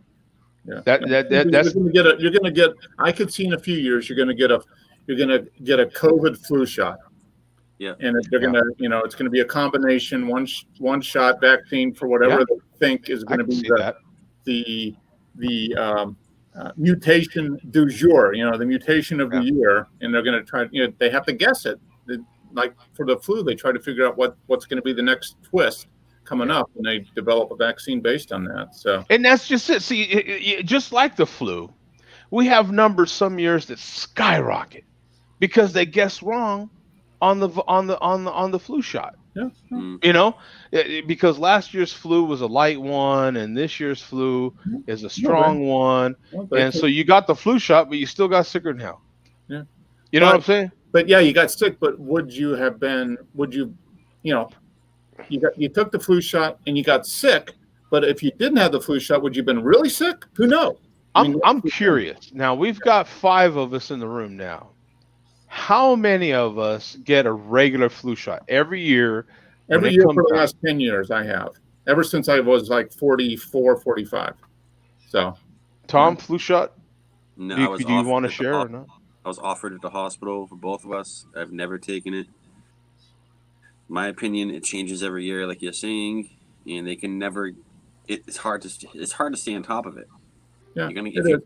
Yeah. That's you're going to get I could see in a few years you're going to get a COVID flu shot. Yeah. And they're going to, it's going to be a combination one shot vaccine for whatever they think is going to be the mutation du jour, the mutation of the year, and they're going to try. They have to guess it. Like for the flu, they try to figure out what's going to be the next twist coming up, and they develop a vaccine based on that. So, and that's just it. See, just like the flu, we have numbers some years that skyrocket because they guess wrong on the flu shot. Yeah. Because last year's flu was a light one and this year's flu is a strong one. And so you got the flu shot, but you still got sicker than hell. Yeah. You know what I'm saying? But yeah, you got sick, but you took the flu shot and you got sick, but if you didn't have the flu shot, would you have been really sick? Who knows? I'm curious. Now we've got 5 of us in the room now. How many of us get a regular flu shot every year? Every year for the last 10 years, I have. Ever since I was like 44, 45. So, Tom, flu shot? No, do you want to share or not? I was offered at the hospital for both of us. I've never taken it. My opinion, it changes every year, like you're saying, and they can never. It's hard to stay on top of it. Yeah,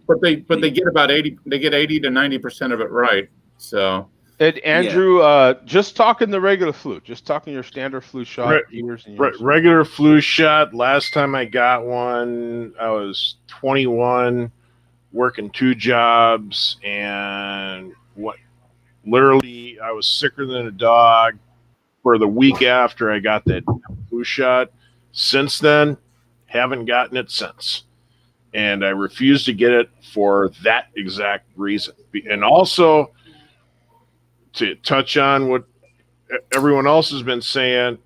but they get about 80. They get 80 to 90% of it right. So, and Andrew, just talking the regular flu, just talking your standard flu shot. Regular flu shot. Last time I got one, I was 21, working 2 jobs, and literally, I was sicker than a dog for the week after I got that flu shot. Since then, haven't gotten it since. And I refuse to get it for that exact reason. And also, to touch on what everyone else has been saying,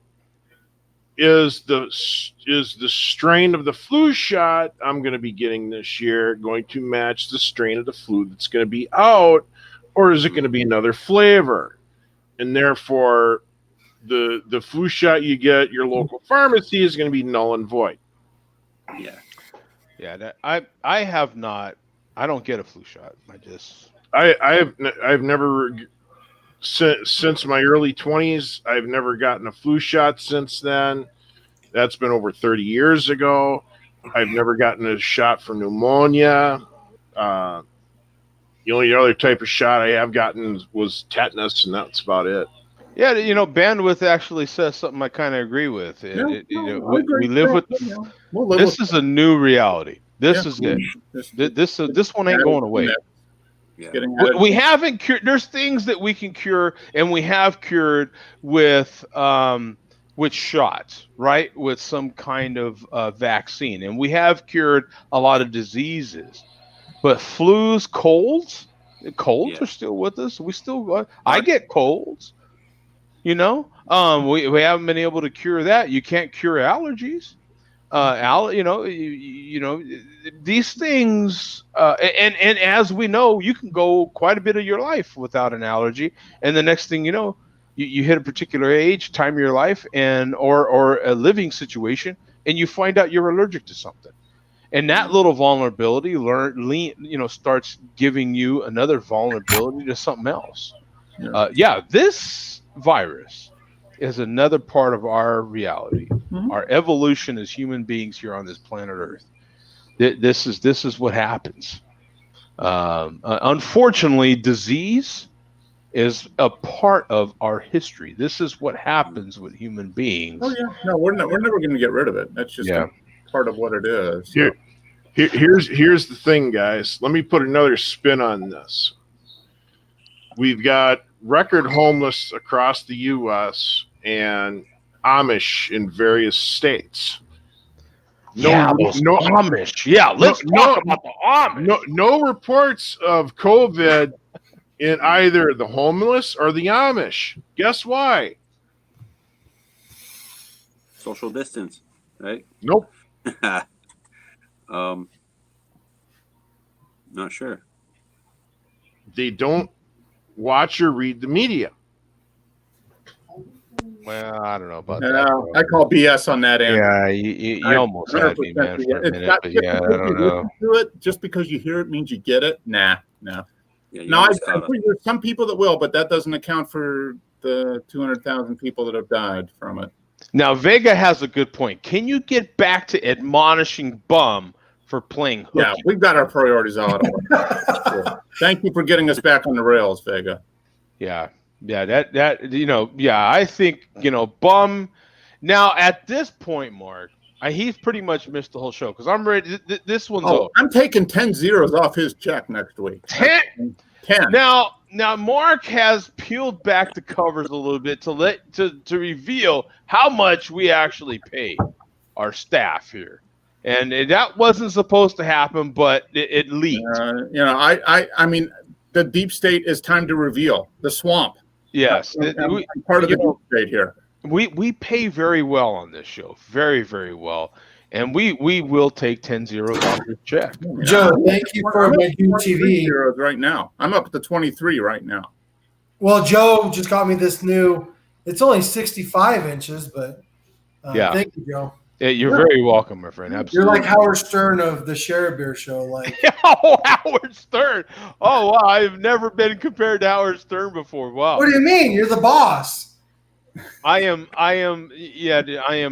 is the strain of the flu shot I'm going to be getting this year going to match the strain of the flu that's going to be out, or is it going to be another flavor? And therefore, the flu shot you get at your local pharmacy is going to be null and void. Yeah. I have not. I don't get a flu shot. I've never. Since my early 20s, I've never gotten a flu shot since then. That's been over 30 years ago. I've never gotten a shot for pneumonia. The only other type of shot I have gotten was tetanus, and that's about it. Yeah, bandwidth actually says something I kind of agree with. We live with. This is a new reality. This is it. This one ain't going away. Yeah. We haven't cured. There's things that we can cure, and we have cured with shots, right? With some kind of vaccine, and we have cured a lot of diseases. But flus, colds are still with us. We still, I get colds. We haven't been able to cure that. You can't cure allergies. These things, and as we know, you can go quite a bit of your life without an allergy, and the next thing you know, you hit a particular age, time of your life, and or a living situation, and you find out you're allergic to something, and that little vulnerability starts giving you another vulnerability to something else. This virus is another part of our reality, our evolution as human beings here on this planet Earth. This is what happens. Unfortunately, disease is a part of our history. This is what happens with human beings. Oh yeah, no, we're never going to get rid of it. That's just part of what it is. So. Here's the thing, guys. Let me put another spin on this. We've got record homeless across the U.S. and Amish in various states. Amish. Yeah, let's talk about the Amish. No reports of COVID in either the homeless or the Amish. Guess why? Social distance, right? Nope. Not sure. They don't watch or read the media. Well, I don't know about that. I call BS on that end. Yeah, you almost had me, man, for a minute. But yeah, I don't know. Do it just because you hear it means you get it. No. Yeah, No, I think there's some people that will, but that doesn't account for the 200,000 people that have died from it. Now, Vega has a good point. Can you get back to admonishing Bum for playing hooky? Yeah, we've got our priorities out. Thank you for getting us back on the rails, Vega. Yeah, I think, Bum. Now, at this point, Mark, he's pretty much missed the whole show because I'm ready. This one's over. I'm taking 10 zeros off his check next week. 10. Now, Mark has peeled back the covers a little bit to reveal how much we actually pay our staff here, and that wasn't supposed to happen, but it leaked. I mean, the deep state is time to reveal the swamp. Yes, I'm part of the deep state here. We pay very well on this show, very, very well. And we will take 10 zeros off your check. Joe, thank you for making TV. Zeros right now. I'm up to 23 right now. Well, Joe just got me this new. It's only 65 inches, but thank you, Joe. Yeah, you're very welcome, my friend. Absolutely. You're like Howard Stern of the Share Beer Show. Like, Howard Stern. Oh, wow. I've never been compared to Howard Stern before. Wow. What do you mean? You're the boss. I am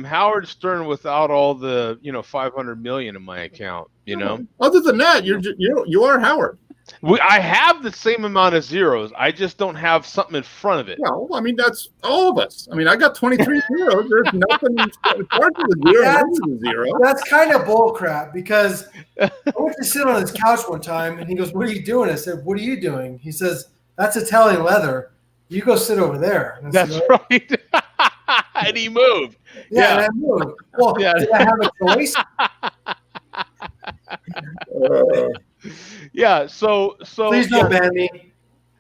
Howard Stern without all the 500 million in my account. Other than that, you are Howard. I have the same amount of zeros. I just don't have something in front of it. Well, I mean that's all of us. I mean I got 23 zeros. There's nothing in front of the zero. That's kind of bull crap because I went to sit on his couch one time and he goes, "What are you doing?" I said, "What are you doing?" He says, "That's Italian leather. You go sit over there." That's right. And he moved. Yeah. And I moved. Well, did I have a choice? Yeah. So please don't ban me.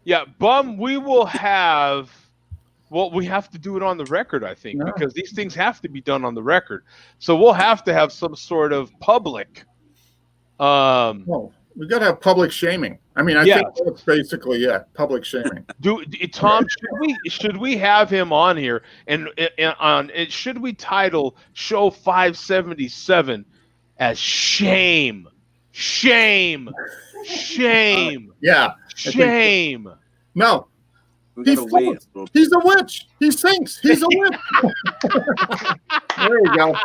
Yeah, Bum. We will have. Well, we have to do it on the record, I think, because these things have to be done on the record. So we'll have to have some sort of public. We've got to have public shaming. I mean, I think that's basically public shaming. Tom, should we have him on here and should we title show 577 as shame? Shame. Yeah. Shame. No. He's a witch. He sinks. He's a witch. There you go.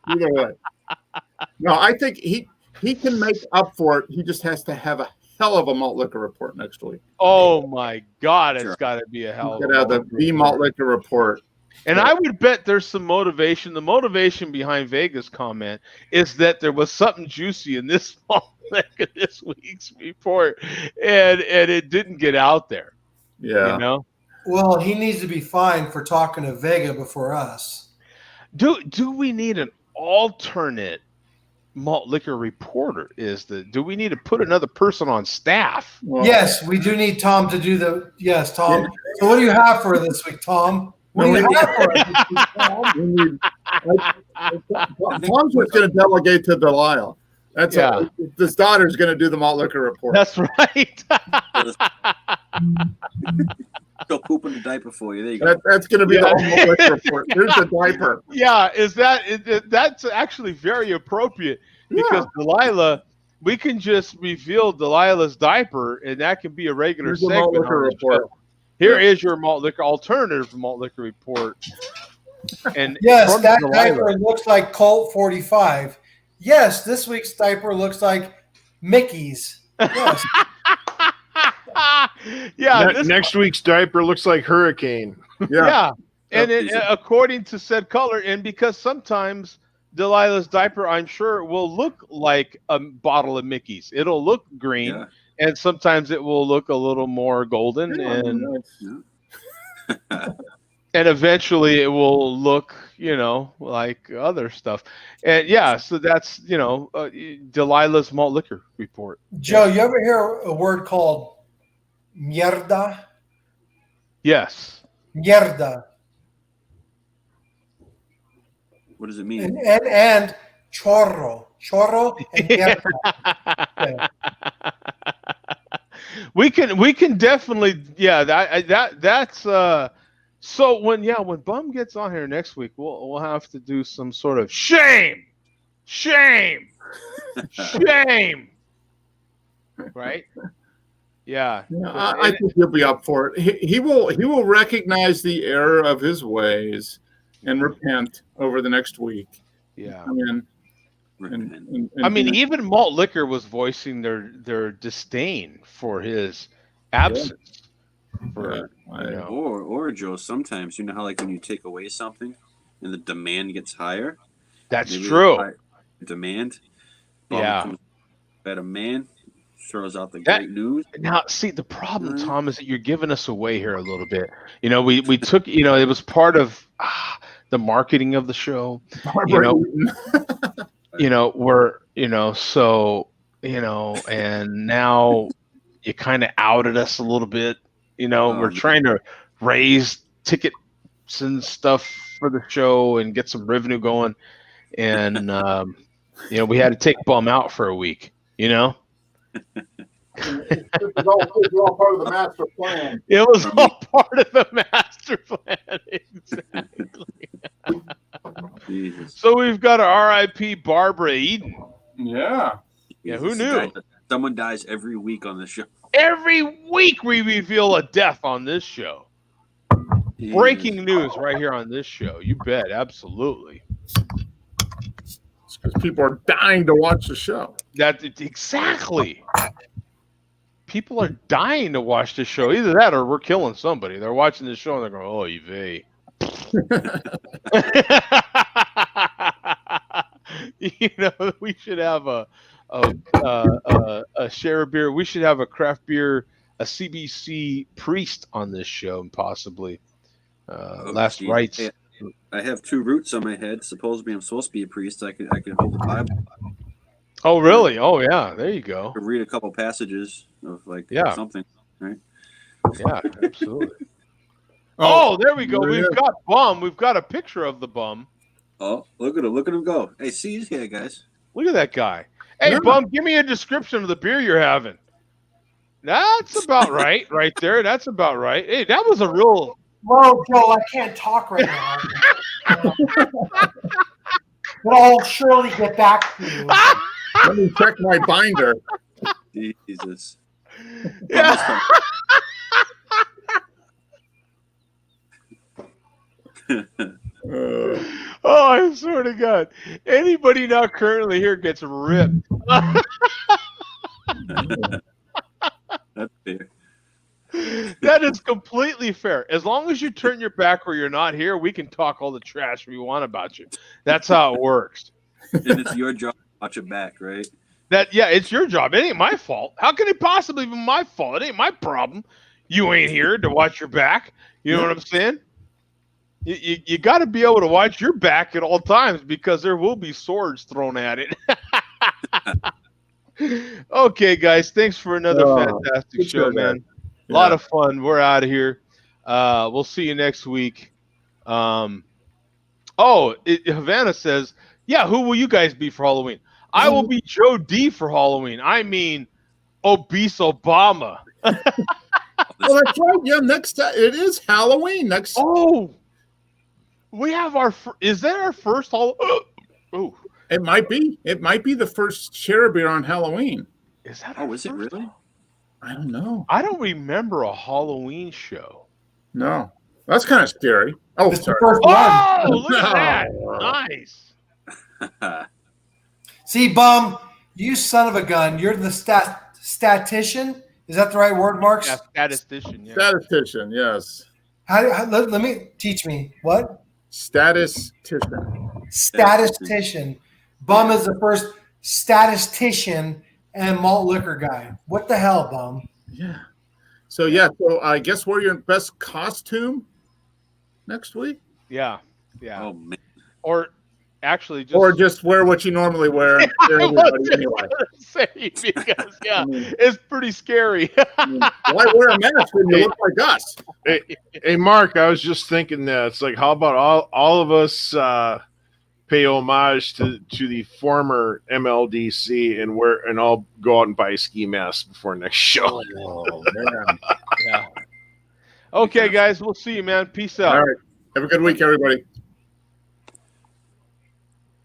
Either way. No, I think he can make up for it. He just has to have a hell of a malt liquor report next week. Oh my God, it's got to be a hell of a the malt liquor report. And I would bet there's some motivation. The motivation behind Vega's comment is that there was something juicy in this this week's report, and it didn't get out there. Yeah. You know? Well, he needs to be fined for talking to Vega before us. Do we need an alternate malt liquor reporter? Do we need to put another person on staff? Well, Yes, we do need Tom to do the. Yes, Tom. Yeah. So what do you have for this week, Tom? What do you have for us this week, Tom? Tom's just going to delegate to Delilah. That's his daughter's going to do the malt liquor report. That's right. Go poop in the diaper for you. There you go. That's going to be the whole malt liquor report. Here's the diaper. Yeah, that's actually very appropriate because Delilah, we can just reveal Delilah's diaper, and that can be a regular Here's the segment. malt liquor report. Here is your malt liquor alternative malt liquor report. And yes, that Delilah, diaper looks like Colt 45. Yes, this week's diaper looks like Mickey's. Yes. Next week's diaper looks like Hurricane. Yeah. And according to said color, and because sometimes Delilah's diaper, I'm sure, will look like a bottle of Mickey's. It'll look green, and sometimes it will look a little more golden, and eventually it will look, like other stuff. And so that's, Delilah's malt liquor report. Joe, you ever hear a word called mierda? Yes. Mierda. What does it mean? And chorro. Chorro and mierda. Yeah. We can definitely, that's so when Bum gets on here next week, we'll have to do some sort of shame, right? Yeah. I think he'll be up for it. He will recognize the error of his ways and repent over the next week. Yeah. I mean, even malt liquor was voicing their disdain for his absence. Or Joe, sometimes you know how like when you take away something and the demand gets higher. That's true. Demand. That a man throws out the great news. Now, see, the problem, Tom, is that you're giving us away here a little bit. We took, it was part of the marketing of the show. And now you kind of outed us a little bit. We're trying to raise tickets and stuff for the show and get some revenue going. And, we had to take Bum out for a week, It was all part of the master plan. It was all part of the master plan. Exactly. So we've got our R.I.P. Barbara Eden. Yeah. Yeah, who knew? Someone dies every week on this show. Every week we reveal a death on this show. Jesus. Breaking news right here on this show. You bet. Absolutely. It's because people are dying to watch the show. Exactly. People are dying to watch the show. Either that or we're killing somebody. They're watching the show and they're going, oh, you vey. We should have a share of beer. We should have a craft beer, a CBC priest on this show, and possibly last rites. Hey, I have two roots on my head. Supposedly, I'm supposed to be a priest. I can hold the Bible. Oh, really? Oh, yeah. There you go. I read a couple passages of something. Right? Yeah, absolutely. Oh, there we go. We've got Bum. We've got a picture of the Bum. Oh, look at him! Look at him go. Hey, see he's here, guys. Look at that guy. Hey, Bum, give me a description of the beer you're having. That's about right there. That's about right. Hey, that was a real... Whoa, Joe, I can't talk right now. But I'll surely get back to you. Let me check my binder. Jesus. Yeah. Oh, I swear to God. Anybody not currently here gets ripped. That's fair. That is completely fair. As long as you turn your back or you're not here, we can talk all the trash we want about you. That's how it works. And it's your job to watch it back, right? It's your job. It ain't my fault. How can it possibly be my fault? It ain't my problem. You ain't here to watch your back. You know what I'm saying? You got to be able to watch your back at all times because there will be swords thrown at it. Okay, guys. Thanks for another fantastic show, man. A lot of fun. We're out of here. We'll see you next week. Havana says, yeah, who will you guys be for Halloween? I will be Joe D for Halloween. I mean, obese Obama. Well, that's right. Yeah, next time it is Halloween. We have is that our first Halloween? Oh, it might be. It might be the first share beer on Halloween. Is that? Is it really? I don't know. I don't remember a Halloween show. No, that's kind of scary. Oh, It's the sorry. first one. Oh, look at that! Nice. See, Bum, you son of a gun. You're the statistician. Is that the right word, Marks? Yeah, statistician. Yeah. Statistician, yes. Let me teach me. What? Statistician. Bum is the first statistician and malt liquor guy. What the hell, Bum? Yeah. So I guess wear your best costume next week. Yeah. Oh man. Or actually, just wear what you normally wear. And scare everybody anyway. Because it's pretty scary. Why wear a mask when you look like us? Hey, Mark, I was just thinking that it's like, how about all of us pay homage to the former MLDC and I'll go out and buy a ski mask before next show. Oh man. Yeah. Okay, guys, we'll see you, man. Peace out. All right. Have a good week, everybody.